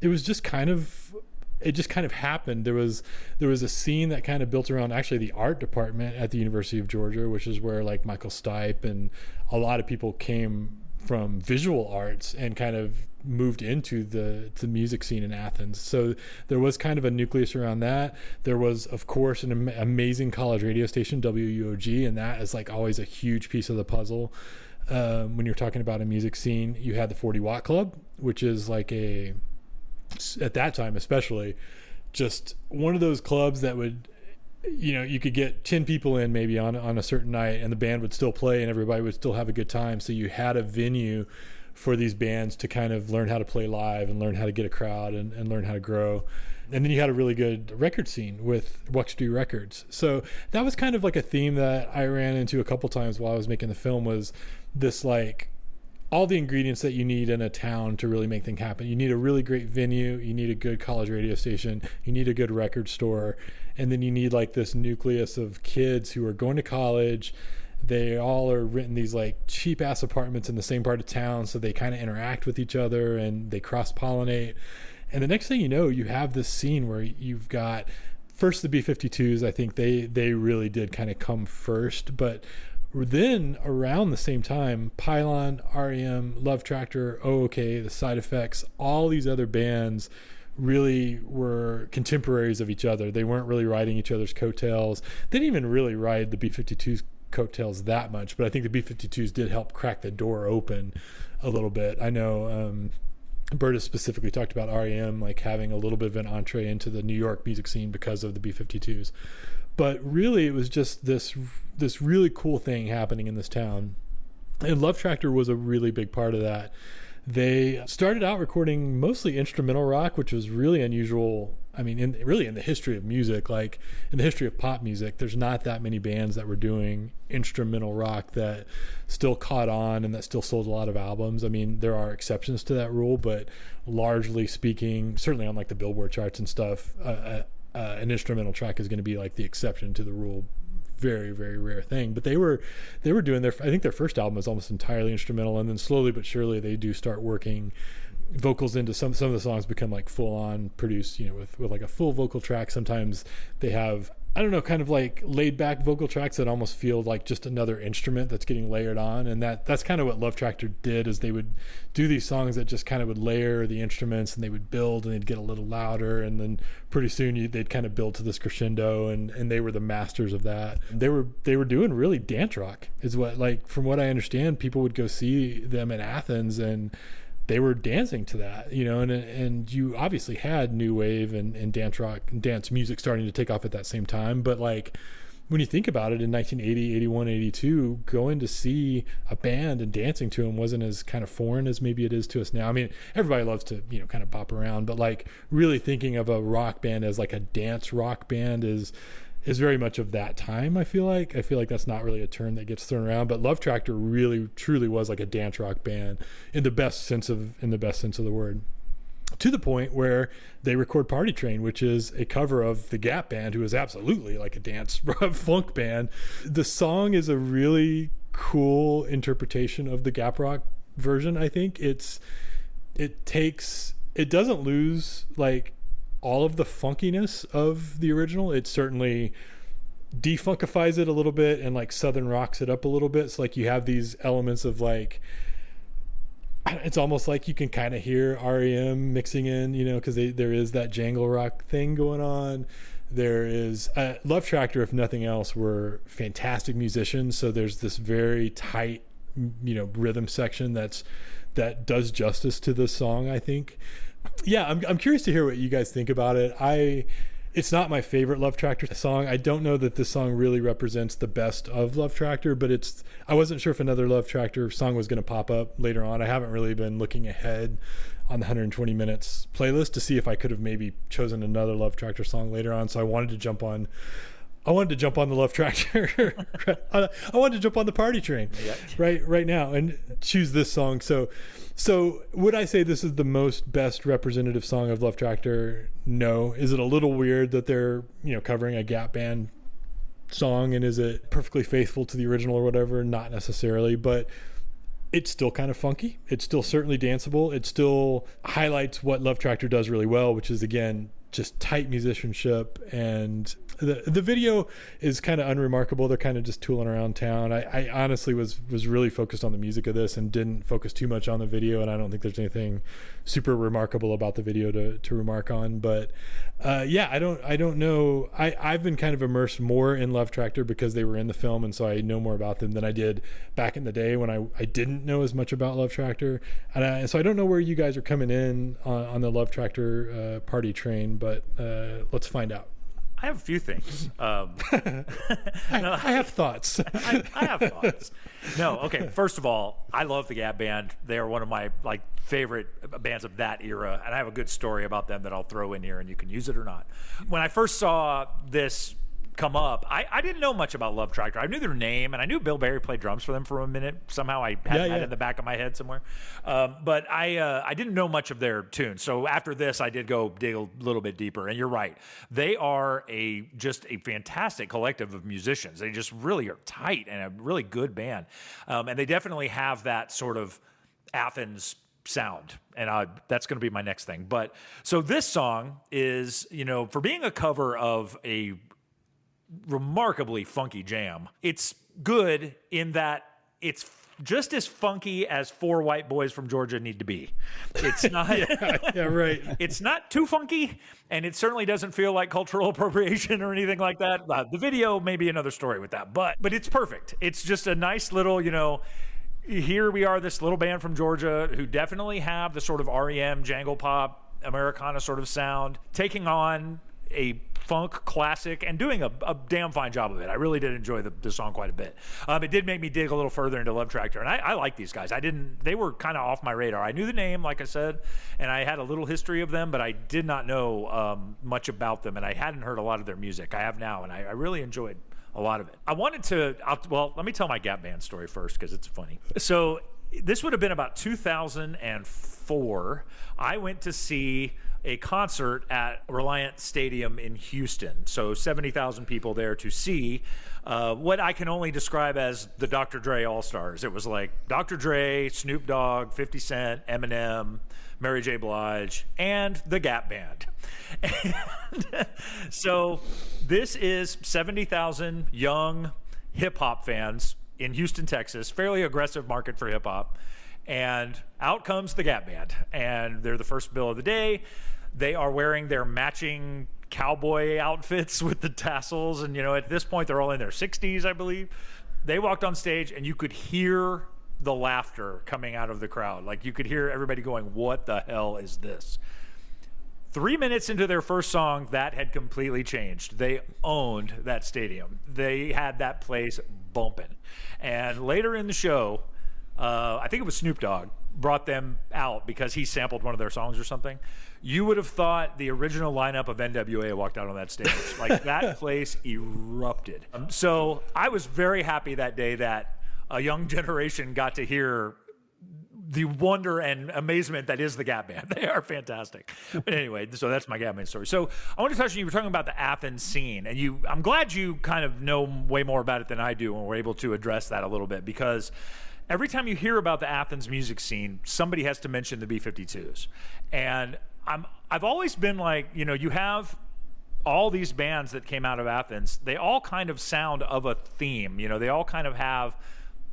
It was just kind of. It just kind of happened. There was a scene that kind of built around actually the art department at the University of Georgia, which is where like Michael Stipe and a lot of people came from visual arts and kind of moved into the music scene in Athens. So there was kind of a nucleus around that. There was, of course, an amazing college radio station, WUOG, and that is like always a huge piece of the puzzle. When you're talking about a music scene, you had the 40 Watt Club, which is like at that time especially, just one of those clubs that would, you could get 10 people in maybe on a certain night and the band would still play and everybody would still have a good time. So you had a venue for these bands to kind of learn how to play live and learn how to get a crowd and learn how to grow. And then you had a really good record scene with Wuxtree Records. So that was kind of like a theme that I ran into a couple times while I was making the film, was this like all the ingredients that you need in a town to really make things happen. You need a really great venue, you need a good college radio station, you need a good record store, and then you need like this nucleus of kids who are going to college. They all are renting these like cheap ass apartments in the same part of town, so they kind of interact with each other and they cross pollinate. And the next thing you know, you have this scene where you've got first the B-52s. I think they really did kind of come first, but then around the same time, Pylon, REM, Love Tractor, OK, the Side Effects, all these other bands really were contemporaries of each other. They weren't really riding each other's coattails. They didn't even really ride the B-52s coattails that much, but I think the B-52s did help crack the door open a little bit. I know Burtis specifically talked about REM like having a little bit of an entree into the New York music scene because of the B-52s. But really, it was just this really cool thing happening in this town. And Love Tractor was a really big part of that. They started out recording mostly instrumental rock, which was really unusual. I mean, in the history of music, like in the history of pop music, there's not that many bands that were doing instrumental rock that still caught on and that still sold a lot of albums. I mean, there are exceptions to that rule, but largely speaking, certainly on like the Billboard charts and stuff, an instrumental track is going to be like the exception to the rule. Very, very rare thing. But they were doing I think their first album was almost entirely instrumental, and then slowly but surely they do start working vocals into some of the songs become like full on produced, with like a full vocal track. Sometimes they have, I don't know, kind of like laid back vocal tracks that almost feel like just another instrument that's getting layered on. And that's kind of what Love Tractor did, is they would do these songs that just kind of would layer the instruments, and they would build and they'd get a little louder. And then pretty soon they'd kind of build to this crescendo, and they were the masters of that. They were doing really dance rock is what, like, from what I understand, people would go see them in Athens and they were dancing to that, and you obviously had new wave and dance rock and dance music starting to take off at that same time. But like, when you think about it, in 1980, 81, 82, going to see a band and dancing to them wasn't as kind of foreign as maybe it is to us now. I mean, everybody loves to, kind of bop around, but like really thinking of a rock band as like a dance rock band is very much of that time. I feel like that's not really a term that gets thrown around, but Love Tractor really truly was like a dance rock band in the best sense of the word, to the point where they record Party Train, which is a cover of the Gap Band, who is absolutely like a dance funk band. The song is a really cool interpretation of the Gap Rock version. I think it doesn't lose like all of the funkiness of the original. It certainly defunkifies it a little bit and like southern rocks it up a little bit. So like you have these elements of like, it's almost like you can kind of hear REM mixing in, because there is that jangle rock thing going on. There is Love Tractor, if nothing else, were fantastic musicians. So there's this very tight, rhythm section that does justice to the song, I think. Yeah, I'm curious to hear what you guys think about it. It's not my favorite Love Tractor song. I don't know that this song really represents the best of Love Tractor, but I wasn't sure if another Love Tractor song was going to pop up later on. I haven't really been looking ahead on the 120 Minutes playlist to see if I could have maybe chosen another Love Tractor song later on. So I wanted to jump on the Love Tractor. I wanted to jump on the Party Train right now and choose this song. So would I say this is the best representative song of Love Tractor? No. Is it a little weird that they're, covering a Gap Band song, and is it perfectly faithful to the original or whatever? Not necessarily, but it's still kind of funky. It's still certainly danceable. It still highlights what Love Tractor does really well, which is, again, just tight musicianship. And the video is kind of unremarkable. They're kind of just tooling around town. I honestly was really focused on the music of this and didn't focus too much on the video, and I don't think there's anything super remarkable about the video to remark on. But I don't know. I've been kind of immersed more in Love Tractor because they were in the film, and so I know more about them than I did back in the day when I didn't know as much about Love Tractor. And so I don't know where you guys are coming in on the Love Tractor Party Train, but let's find out. I have a few things. I have thoughts. I have thoughts. No, okay. First of all, I love the Gap Band. They are one of my favorite bands of that era, and I have a good story about them that I'll throw in here, and you can use it or not. When I first saw this come up, I didn't know much about Love Tractor. I knew their name, and I knew Bill Berry played drums for them for a minute. Somehow I had that in the back of my head somewhere. But I didn't know much of their tunes. So after this, I did go dig a little bit deeper. And you're right. They are just a fantastic collective of musicians. They just really are tight and a really good band. And they definitely have that sort of Athens sound, and that's going to be my next thing. But so this song is, for being a cover of a remarkably funky jam, it's good in that it's just as funky as four white boys from Georgia need to be. It's not right. It's not too funky, and it certainly doesn't feel like cultural appropriation or anything like that. The video may be another story with that, but it's perfect. It's just a nice little, here we are, this little band from Georgia who definitely have the sort of REM, jangle pop, Americana sort of sound, taking on a funk classic and doing a damn fine job of it. I really did enjoy the song quite a bit. It did make me dig a little further into Love Tractor, and I like these guys. They were kind of off my radar. I knew the name, like I said, and I had a little history of them, but I did not know much about them, and I hadn't heard a lot of their music. I have now, and I really enjoyed a lot of it. I wanted to, let me tell my Gap Band story first because it's funny. So this would have been about 2004. I went to see a concert at Reliant Stadium in Houston. So 70,000 people there to see what I can only describe as the Dr. Dre All-Stars. It was like Dr. Dre, Snoop Dogg, 50 Cent, Eminem, Mary J. Blige, and the Gap Band. And so this is 70,000 young hip-hop fans in Houston, Texas, fairly aggressive market for hip-hop. And out comes the Gap Band, and they're the first bill of the day. They are wearing their matching cowboy outfits with the tassels, and at this point they're all in their 60s, I believe. They walked on stage, and you could hear the laughter coming out of the crowd. Like, you could hear everybody going, "What the hell is this?" 3 minutes into their first song, that had completely changed. They owned that stadium. They had that place bumping. And later in the show, I think it was Snoop Dogg brought them out because he sampled one of their songs or something. You would have thought the original lineup of NWA walked out on that stage. Like, that place erupted. So I was very happy that day that a young generation got to hear the wonder and amazement that is the Gap Band. They are fantastic. But anyway, so that's my Gap Band story. So I want to touch on, you were talking about the Athens scene, and I'm glad you kind of know way more about it than I do, and we're able to address that a little bit, because every time you hear about the Athens music scene, somebody has to mention the B-52s. And I've always been like, you have all these bands that came out of Athens. They all kind of sound of a theme. They all kind of have,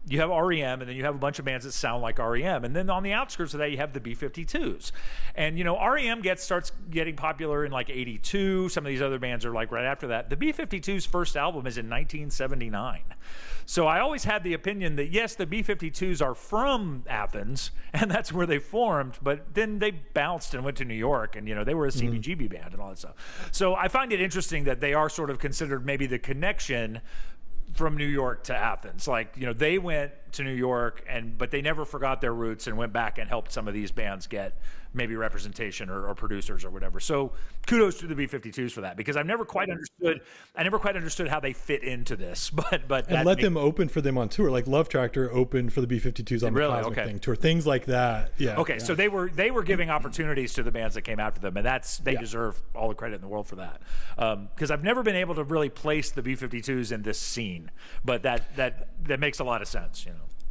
you have REM, and then you have a bunch of bands that sound like REM. And then on the outskirts of that, you have the B-52s. And, REM starts getting popular in like 82. Some of these other bands are like right after that. The B-52s' first album is in 1979. So I always had the opinion that, yes, the B-52s are from Athens, and that's where they formed, but then they bounced and went to New York, and, they were a CBGB band and all that stuff. So I find it interesting that they are sort of considered maybe the connection from New York to Athens. Like, they went to New York, but they never forgot their roots and went back and helped some of these bands get maybe representation or producers or whatever. So kudos to the B-52s for that, because I never quite understood how they fit into this. But and let them open for them on tour. Like Love Tractor opened for the B-52s on the Cosmic Thing tour. Things like that. Yeah. Okay, so they were giving opportunities to the bands that came after them, and they deserve all the credit in the world for that. Because I've never been able to really place the B-52s in this scene, but that makes a lot of sense,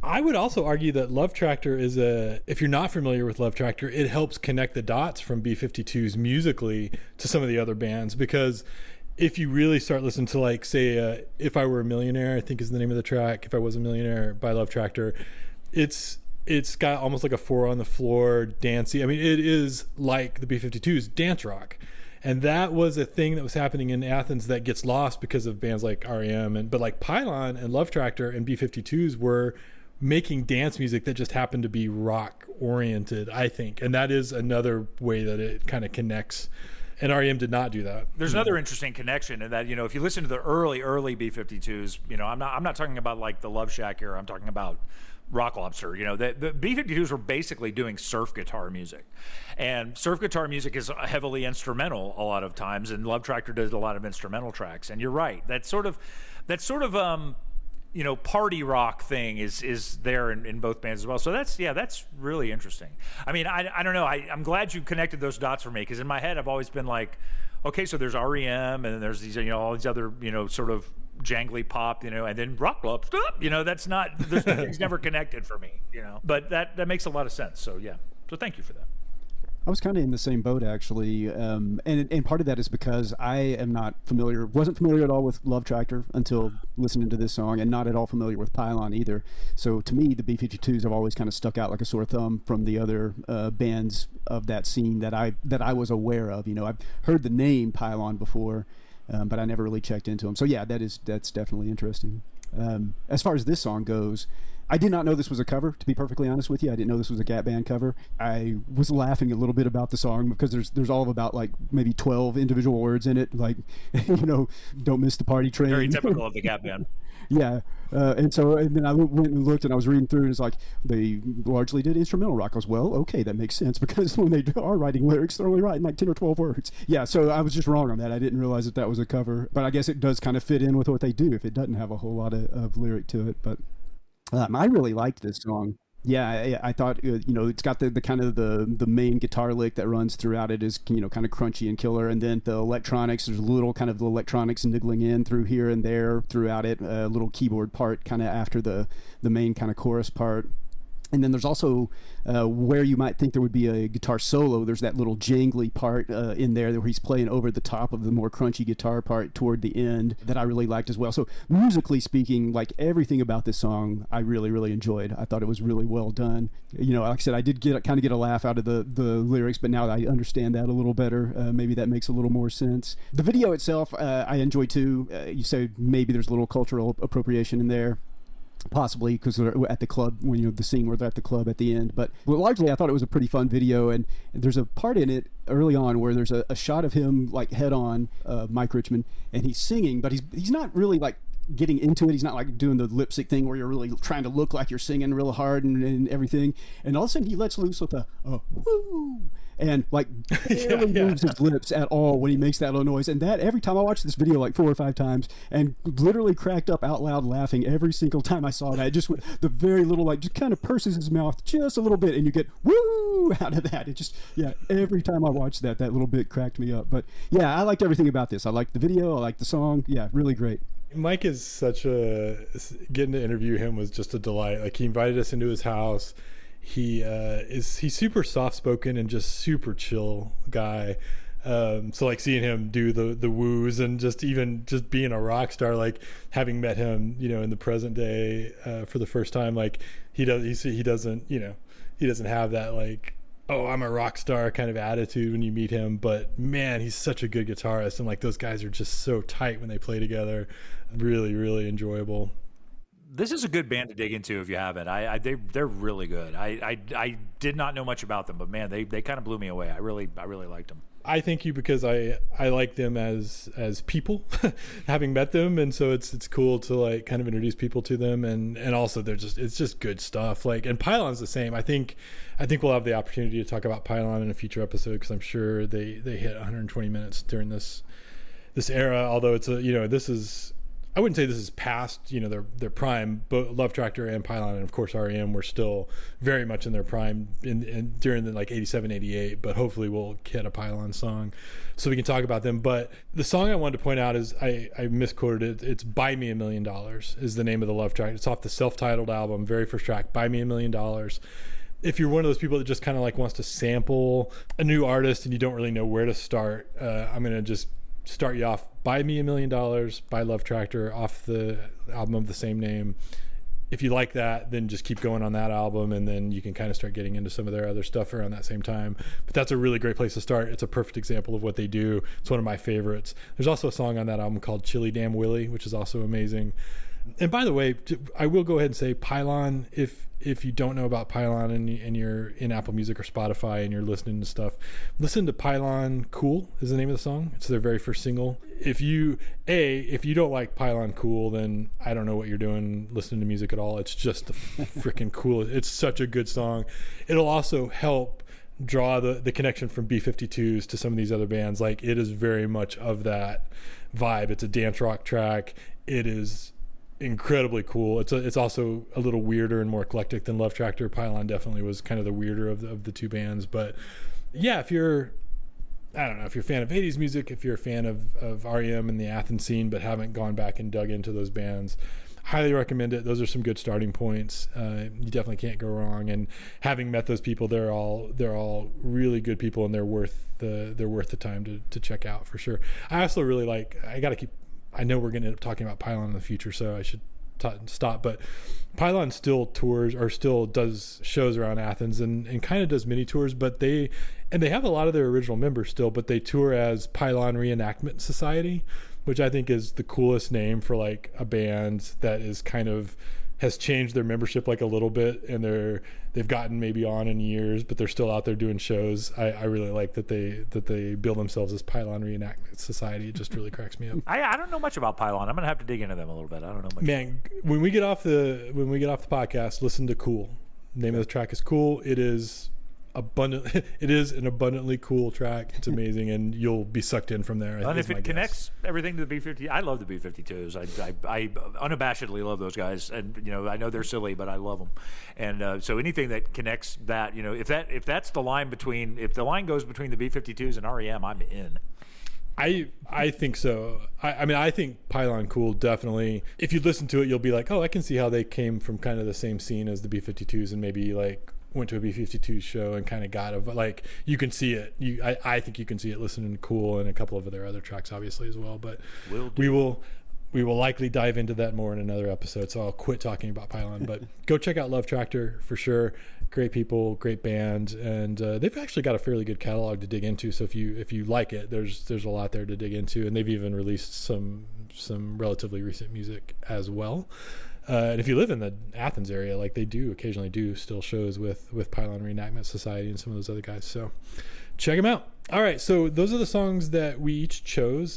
I would also argue that Love Tractor if you're not familiar with Love Tractor, it helps connect the dots from B-52s musically to some of the other bands, because if you really start listening to, like, say, If I Were a Millionaire, I think is the name of the track, If I Was a Millionaire by Love Tractor, it's got almost like a four on the floor, dancey. I mean, it is like the B-52s dance rock. And that was a thing that was happening in Athens that gets lost because of bands like REM, but like Pylon and Love Tractor and B-52s were making dance music that just happened to be rock oriented, I think. And that is another way that it kind of connects. And REM did not do that. There's another interesting connection in that, if you listen to the early B-52s, I'm not talking about like the Love Shack era. I'm talking about Rock Lobster. The B-52s were basically doing surf guitar music, and surf guitar music is heavily instrumental a lot of times, and Love Tractor does a lot of instrumental tracks. And you're right, that sort of party rock thing is there in both bands as well. So that's really interesting. I mean, I don't know. I'm glad you connected those dots for me, because in my head I've always been like, okay, so there's REM, and then there's these, all these other, sort of jangly pop, and then rock club stuff. That's not, it's never connected for me, But that makes a lot of sense. So yeah. So thank you for that. I was kind of in the same boat, actually, and part of that is because I wasn't familiar at all with Love Tractor until listening to this song, and not at all familiar with Pylon either. So to me, the B-52s have always kind of stuck out like a sore thumb from the other bands of that scene that I was aware of. I've heard the name Pylon before, but I never really checked into them. So yeah, that's definitely interesting. As far as this song goes, I did not know this was a cover, to be perfectly honest with you. I didn't know this was a Gap Band cover. I was laughing a little bit about the song because there's all of about like maybe 12 individual words in it, like, don't miss the party train. Very typical of the Gap Band. Yeah, and then I went and looked, and I was reading through, and it's like they largely did instrumental rock. I was, well, okay, that makes sense, because when they are writing lyrics, they're only writing like 10 or 12 words. Yeah, so I was just wrong on that. I didn't realize that was a cover, but I guess it does kind of fit in with what they do if it doesn't have a whole lot of lyric to it. But I really liked this song. Yeah, I thought it's got the kind of the main guitar lick that runs throughout it is kind of crunchy and killer, and then the electronics. There's a little kind of the electronics niggling in through here and there throughout it. A little keyboard part kind of after the main kind of chorus part. And then there's also where you might think there would be a guitar solo, there's that little jangly part in there where he's playing over the top of the more crunchy guitar part toward the end that I really liked as well. So musically speaking, like everything about this song, I really, really enjoyed. I thought it was really well done. Like I said, I did kind of get a laugh out of the lyrics, but now I understand that a little better. Maybe that makes a little more sense. The video itself, I enjoy too. You say maybe there's a little cultural appropriation in there. Possibly because they're at the club when the scene where they're at the club at the end, but largely I thought it was a pretty fun video, and there's a part in it early on where there's a shot of him like head on Mike Richmond, and he's singing, but he's not really like getting into it. He's not like doing the lip sync thing where you're really trying to look like you're singing real hard and everything, and all of a sudden he lets loose with a woo, and like barely moves his lips at all when he makes that little noise. And that every time I watched this video like 4 or 5 times, and literally cracked up out loud laughing every single time I saw that, just with the very little like just kind of purses his mouth just a little bit, and you get woo out of that. It just every time I watched that little bit cracked me up. But yeah, I liked everything about this. I liked the video, I liked the song. Yeah, really great. Mike is getting to interview him was just a delight. Like, he invited us into his house. He's super soft spoken and just super chill guy. So like seeing him do the woos and just being a rock star, like having met him, in the present day for the first time, like he doesn't have that like, oh, I'm a rock star kind of attitude when you meet him. But man, he's such a good guitarist, and like those guys are just so tight when they play together. Really, really enjoyable. This is a good band to dig into if you haven't. They're really good. I did not know much about them, but man, they kind of blew me away. I really liked them. I thank you because I like them as people, having met them, and so it's cool to like kind of introduce people to them, and also it's just good stuff. Like, and Pylon's the same. I think we'll have the opportunity to talk about Pylon in a future episode, because I'm sure they hit 120 minutes during this era. Although it's this is, I wouldn't say this is past, their prime, but Love Tractor and Pylon and of course REM were still very much in their prime during the like 87, 88, but hopefully we'll get a Pylon song so we can talk about them. But the song I wanted to point out is, I misquoted it. It's Buy Me $1 Million is the name of the Love Track. It's off the self-titled album, very first track, Buy Me $1 Million. If you're one of those people that just kind of like wants to sample a new artist and you don't really know where to start, I'm going to just start you off. Buy Me $1 Million by Love Tractor off the album of the same name. If you like that, then just keep going on that album, and then you can kind of start getting into some of their other stuff around that same time. But that's a really great place to start. It's a perfect example of what they do. It's one of my favorites. There's also a song on that album called Chili Damn Willie, which is also amazing. And by the way, I will go ahead and say Pylon, if you don't know about Pylon and you're in Apple Music or Spotify and you're listening to stuff, listen to Pylon Cool is the name of the song. It's their very first single. If you don't like Pylon Cool, then I don't know what you're doing listening to music at all. It's just freaking cool. It's such a good song. It'll also help draw the connection from B-52s to some of these other bands. Like, it is very much of that vibe. It's a dance rock track. It is incredibly cool. It's also a little weirder and more eclectic than Love Tractor. Pylon definitely was kind of the weirder of the two bands. But yeah, if you're a fan of 80s music, if you're a fan of REM and the Athens scene but haven't gone back and dug into those bands, highly recommend it. Those are some good starting points. You definitely can't go wrong. And having met those people, they're all really good people, and they're worth the time to check out for sure. I also really like, I know we're going to end up talking about Pylon in the future, so I should stop. But Pylon still tours, or still does shows around Athens, and kind of does mini tours. But they have a lot of their original members still, but they tour as Pylon Reenactment Society, which I think is the coolest name for like a band that is kind of has changed their membership like a little bit, and they've gotten maybe on in years, but they're still out there doing shows. I really like that they bill themselves as Pylon Reenactment Society. It just really cracks me up. I don't know much about Pylon. I'm gonna have to dig into them a little bit. I don't know much. Man, when we get off the podcast, listen to Cool. Name of the track is Cool. It is an abundantly cool track. It's amazing, and you'll be sucked in from there. And is if my it guess. connects everything to the B-50, I love the B-52s. I unabashedly love those guys, and I know they're silly, but I love them. And so anything that connects that, if that's the line if the line goes between the B-52s and REM, I'm in. I think so. I mean, I think Pylon Cool definitely. If you listen to it, you'll be like, oh, I can see how they came from kind of the same scene as the B-52s, and maybe like went to a B-52 show and kind of you can see it. I think you can see it listening to Cool and a couple of their other tracks, obviously, as well. But we will likely dive into that more in another episode. So I'll quit talking about Pylon. But go check out Love Tractor for sure. Great people, great band, and they've actually got a fairly good catalog to dig into. So if you like it, there's a lot there to dig into, and they've even released some relatively recent music as well. And if you live in the Athens area, like they do occasionally do still shows with Pylon Reenactment Society and some of those other guys. So check them out. All right, so those are the songs that we each chose.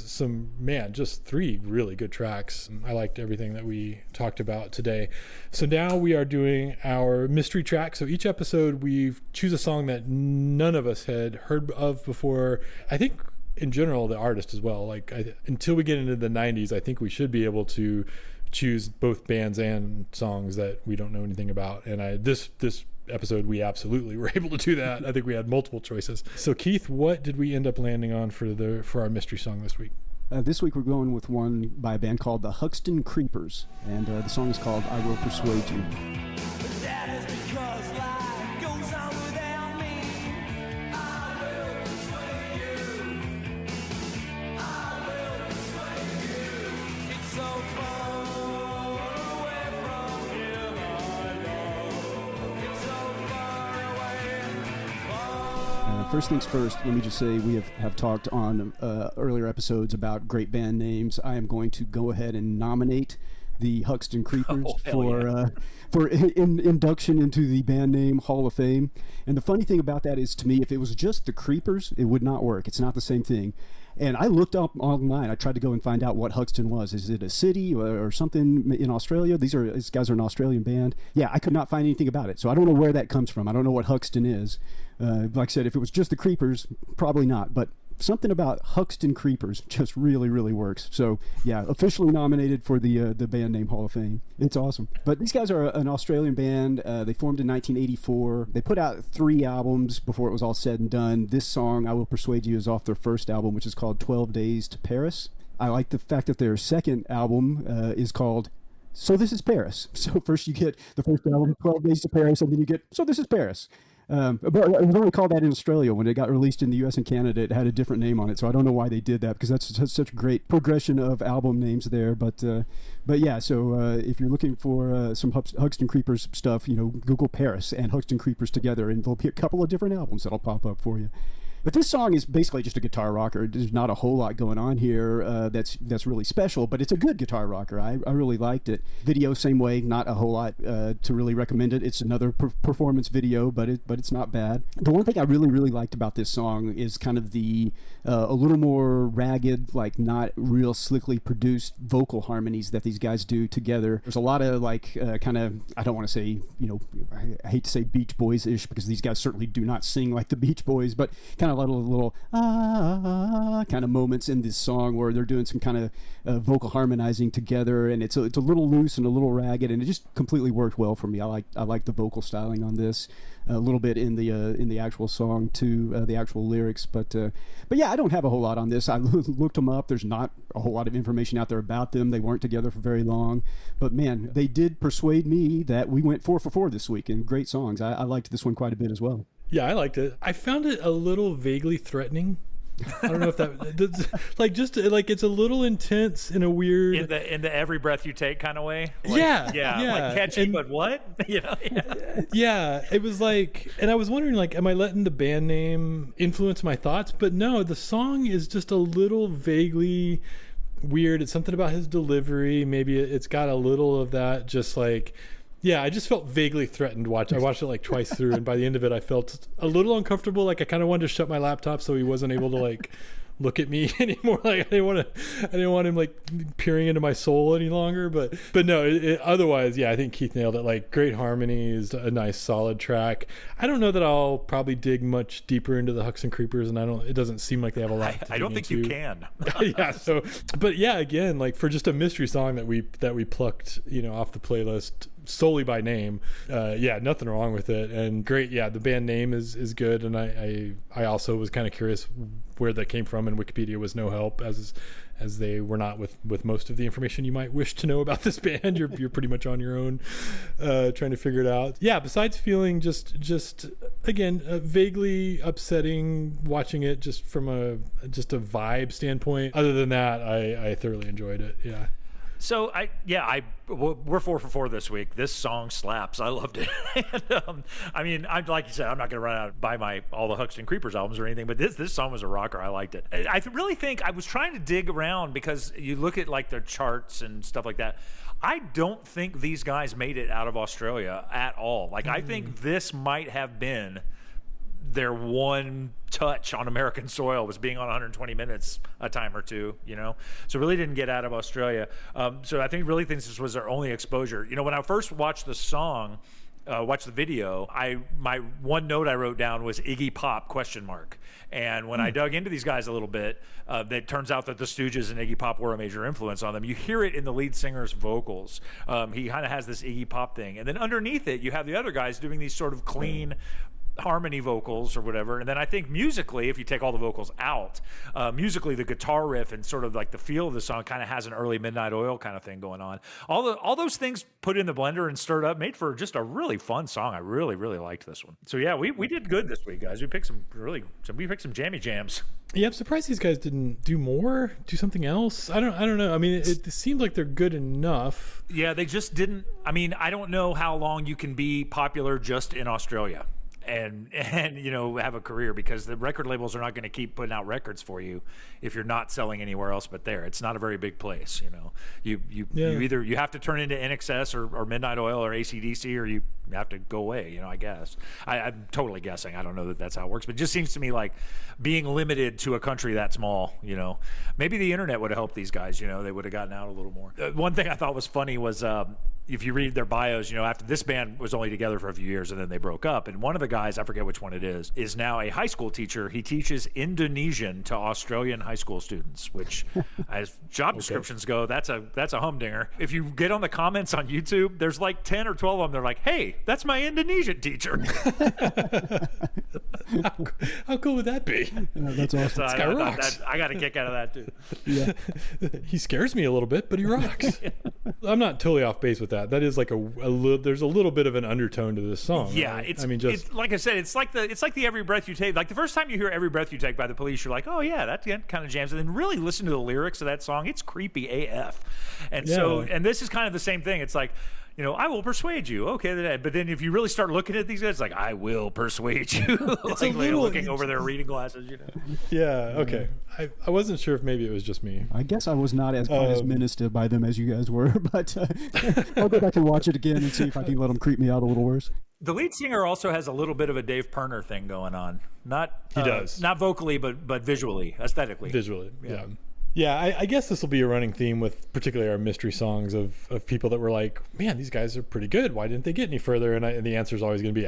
Just 3 really good tracks. I liked everything that we talked about today. So now we are doing our mystery track. So each episode we choose a song that none of us had heard of before. I think in general the artist as well. Until we get into the 90s, I think we should be able to choose both bands and songs that we don't know anything about. And this episode we absolutely were able to do that. I think we had multiple choices. So Keith, what did we end up landing on for our mystery song this week? This week we're going with one by a band called the Hüsker Creepers, and the song is called I Will Persuade You. That is because life goes on without me. I will persuade you. I will persuade you. It's so far away from here, I know. It's so far away. First things first, let me just say we have talked on earlier episodes about great band names. I am going to go ahead and nominate the Hüsker Creepers for induction into the band name Hall of Fame. And the funny thing about that is, to me, if it was just the Creepers, it would not work. It's not the same thing. And I looked up online. I tried to go and find out what Hüsker was. Is it a city or something in Australia? These guys are an Australian band. Yeah, I could not find anything about it. So I don't know where that comes from. I don't know what Hüsker is. Like I said, if it was just the Creepers, probably not. But something about Hüsker Creepers just really, really works. So yeah, officially nominated for the band name Hall of Fame. It's awesome. But these guys are an Australian band. They formed in 1984. They put out 3 albums before it was all said and done. This song, I Will Persuade You, is off their first album, which is called 12 Days to Paris. I like the fact that their second album is called So This Is Paris. So first you get the first album, 12 Days to Paris, and then you get So This Is Paris. But it was only called that in Australia. When it got released in the US and Canada, it had a different name on it. So I don't know why they did that, because that's such a great progression of album names there. But yeah, so if you're looking for some Hüsker Creepers stuff, Google Paris and Hüsker Creepers together, and there'll be a couple of different albums that'll pop up for you. But this song is basically just a guitar rocker. There's not a whole lot going on here that's really special, but it's a good guitar rocker. I really liked it. Video, same way, not a whole lot to really recommend it. It's another performance video, but it's not bad. The one thing I really, really liked about this song is kind of the a little more ragged, like not real slickly produced vocal harmonies that these guys do together. There's a lot of kind of, I don't want to say, I hate to say Beach Boys-ish, because these guys certainly do not sing like the Beach Boys, but kind of little kind of moments in this song where they're doing some kind of vocal harmonizing together, and it's a little loose and a little ragged, and it just completely worked well for me. I like the vocal styling on this a little bit in the actual song too, the actual lyrics, but yeah, I don't have a whole lot on this. I looked them up. There's not a whole lot of information out there about them. They weren't together for very long, but man, they did persuade me that we went 4 for 4 this week, and great songs. I liked this one quite a bit as well. Yeah, I liked it. I found it a little vaguely threatening. I don't know if that it's a little intense in a weird in the every breath you take kind of way. Yeah. Like catchy, but what? Yeah, it was like, and I was wondering, like, am I letting the band name influence my thoughts? But no, the song is just a little vaguely weird. It's something about his delivery. Maybe it's got a little of that, just like Yeah, I just felt vaguely threatened. I watched it like twice through, and by the end of it, I felt a little uncomfortable. Like I kind of wanted to shut my laptop so he wasn't able to like look at me anymore. Like I didn't want him like peering into my soul any longer. But no, otherwise, yeah, I think Keith nailed it. Like great harmonies, a nice solid track. I don't know that I'll probably dig much deeper into the Hucks and Creepers, and it doesn't seem like they have a lot. I don't think you can. Yeah. So, but yeah, again, like for just a mystery song that we plucked, off the playlist solely by name, yeah, nothing wrong with it, and great. Yeah, the band name is good, and I also was kind of curious where that came from, and Wikipedia was no help as they were not with most of the information you might wish to know about this band. You're pretty much on your own trying to figure it out. Yeah, besides feeling just again vaguely upsetting watching it just from a vibe standpoint, other than that I thoroughly enjoyed it. Yeah. So we're 4 for 4 this week. This song slaps. I loved it. And, I mean, I'm like you said, I'm not going to run out and buy all the Hooks and Creepers albums or anything, but this song was a rocker. I liked it. I really think I was trying to dig around because you look at like their charts and stuff like that. I don't think these guys made it out of Australia at all. Like I think this might have been their one touch on American soil, was being on 120 minutes a time or two, so really didn't get out of Australia. So I think this was their only exposure. When I first watched the song, watched the video, my one note I wrote down was Iggy Pop ? And when I dug into these guys a little bit, it turns out that the Stooges and Iggy Pop were a major influence on them. You hear it in the lead singer's vocals. He kind of has this Iggy Pop thing, and then underneath it you have the other guys doing these sort of clean harmony vocals or whatever. And then I think musically, if you take all the vocals out, musically the guitar riff and sort of like the feel of the song kind of has an early Midnight Oil kind of thing going on. All those things put in the blender and stirred up made for just a really fun song. I really, really liked this one. So yeah, we did good this week, guys. We picked some jammy jams. Yeah, I'm surprised these guys didn't do something else. I don't know. I mean, it seemed like they're good enough. Yeah, they just didn't. I mean, I don't know how long you can be popular just in Australia and have a career, because the record labels are not going to keep putting out records for you if you're not selling anywhere else but there. It's not a very big place. You either you have to turn into NXS or Midnight Oil or AC/DC, or you have to go away. I guess I'm totally guessing. I don't know that that's how it works, but it just seems to me like being limited to a country that small. Maybe the internet would have helped these guys. They would have gotten out a little more. One thing I thought was funny was if you read their bios, after this band was only together for a few years and then they broke up, and one of the guys, I forget which one it is now a high school teacher. He teaches Indonesian to Australian high school students, which as job descriptions go, that's a humdinger. If you get on the comments on YouTube, there's like 10 or 12 of them. They're like, hey, that's my Indonesian teacher. How cool would that be? That's awesome. So This guy rocks. I got a kick out of that too. Yeah. He scares me a little bit, but he rocks. I'm not totally off base with that. That is like there's a little bit of an undertone to this song. Yeah, right? it's like I said, it's like the Every Breath You Take. Like the first time you hear Every Breath You Take by the Police, you're like, oh yeah, that kind of jams. And then really listen to the lyrics of that song. It's creepy AF. And and this is kind of the same thing. It's like, I will persuade you. Okay, but then if you really start looking at these guys, it's like, I will persuade you. Like looking over their reading glasses, Yeah, okay. I wasn't sure if maybe it was just me. I guess I was not as menaced by them as you guys were, but I'll go back and watch it again and see if I can let them creep me out a little worse. The lead singer also has a little bit of a Dave Pirner thing going on. He does. Not vocally, but visually, aesthetically. Visually, yeah. Yeah, I guess this will be a running theme with particularly our mystery songs of people that were like, man, these guys are pretty good. Why didn't they get any further? And the answer is always going to be,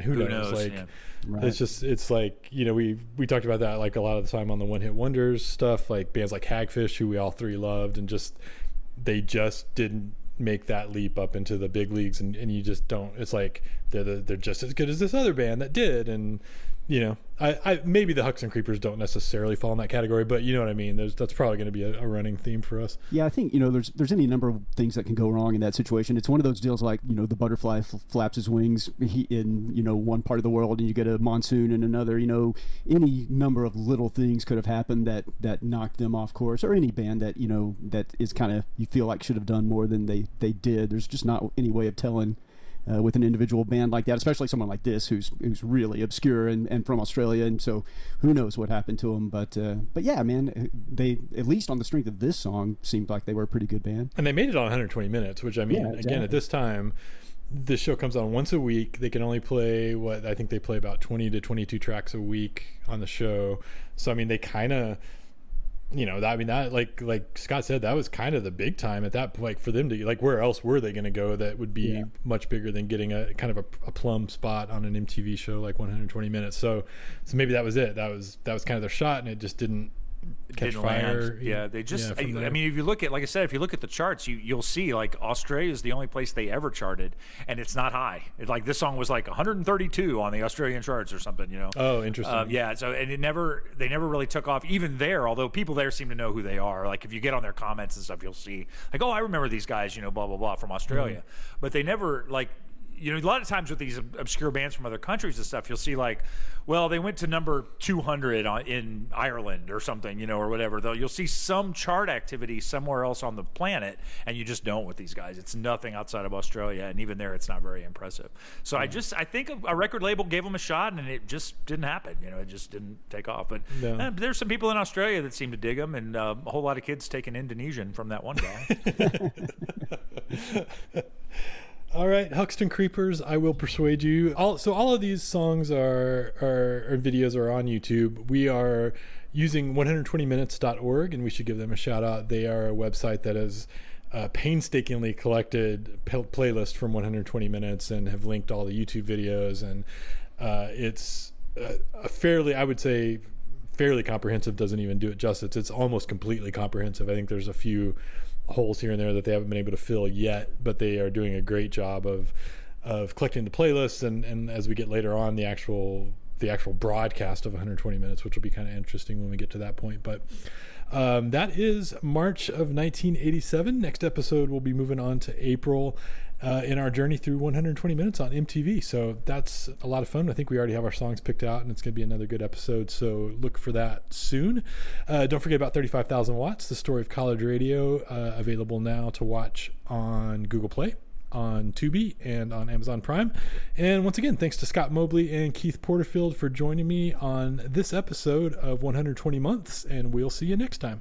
who knows? Like, yeah. Right. It's like, we talked about that like a lot of the time on the One Hit Wonders stuff, like bands like Hagfish, who we all three loved, and they just didn't make that leap up into the big leagues, and you just don't. It's like they're just as good as this other band that did, and I maybe the Hucks and Creepers don't necessarily fall in that category, but you know what I mean. That's probably going to be a running theme for us. Yeah, I think there's any number of things that can go wrong in that situation. It's one of those deals like the butterfly flaps his wings in one part of the world, and you get a monsoon in another. Any number of little things could have happened that knocked them off course, or any band that that is kind of you feel like should have done more than they did. There's just not any way of telling with an individual band like that, especially someone like this who's really obscure and from Australia, and so who knows what happened to him. But yeah, man, they, at least on the strength of this song, seemed like they were a pretty good band. And they made it on 120 minutes, which, I mean, Yeah, exactly. again, at this time, this show comes on once a week. They can only play what I think they play about 20 to 22 tracks a week on the show. So I mean, they kind of, you know, I mean, that like Scott said, that was kind of the big time at that point for them to, like, where else were they going to go that would be much bigger than getting a kind of a plum spot on an MTV show like 120 minutes. So maybe that was it. That was kind of their shot, and it just didn't catch Didn't fire. land. Yeah, they just. from I there. mean, if you look at, like I said, if you look at the charts, you'll see like Australia is the only place they ever charted, and it's not high. Like this song was like 132 on the Australian charts or something. You know. Oh, interesting. Yeah. So and they never really took off even there. Although people there seem to know who they are. Like if you get on their comments and stuff, you'll see like, oh, I remember these guys. You know, blah blah blah from Australia. But they never like. You know, a lot of times with these obscure bands from other countries and stuff, you'll see like, well, they went to number 200 in Ireland or something, you know, or whatever. Though you'll see some chart activity somewhere else on the planet, and you just don't with these guys. It's nothing outside of Australia, and even there, it's not very impressive. So I think a record label gave them a shot, and it just didn't happen. You know, it just didn't take off. But there's some people in Australia that seem to dig them, and a whole lot of kids taking Indonesian from that one guy. All right, Huxton Creepers, I will persuade you. All of these songs or videos are on YouTube. We are using 120minutes.org, and we should give them a shout out. They are a website that has painstakingly collected playlist from 120 minutes and have linked all the YouTube videos. And it's a fairly, I would say, fairly comprehensive. Doesn't even do it justice. It's almost completely comprehensive. I think there's a few holes here and there that they haven't been able to fill yet, but they are doing a great job of collecting the playlists, and as we get later on, the actual broadcast of 120 minutes, which will be kind of interesting when we get to that point. But that is March of 1987. Next episode, we'll be moving on to April in our journey through 120 minutes on MTV. So that's a lot of fun. I think we already have our songs picked out, and it's going to be another good episode. So look for that soon. Don't forget about 35,000 Watts, the story of college radio, available now to watch on Google Play, on Tubi, and on Amazon Prime. And once again, thanks to Scott Mobley and Keith Porterfield for joining me on this episode of 120 Months, and we'll see you next time.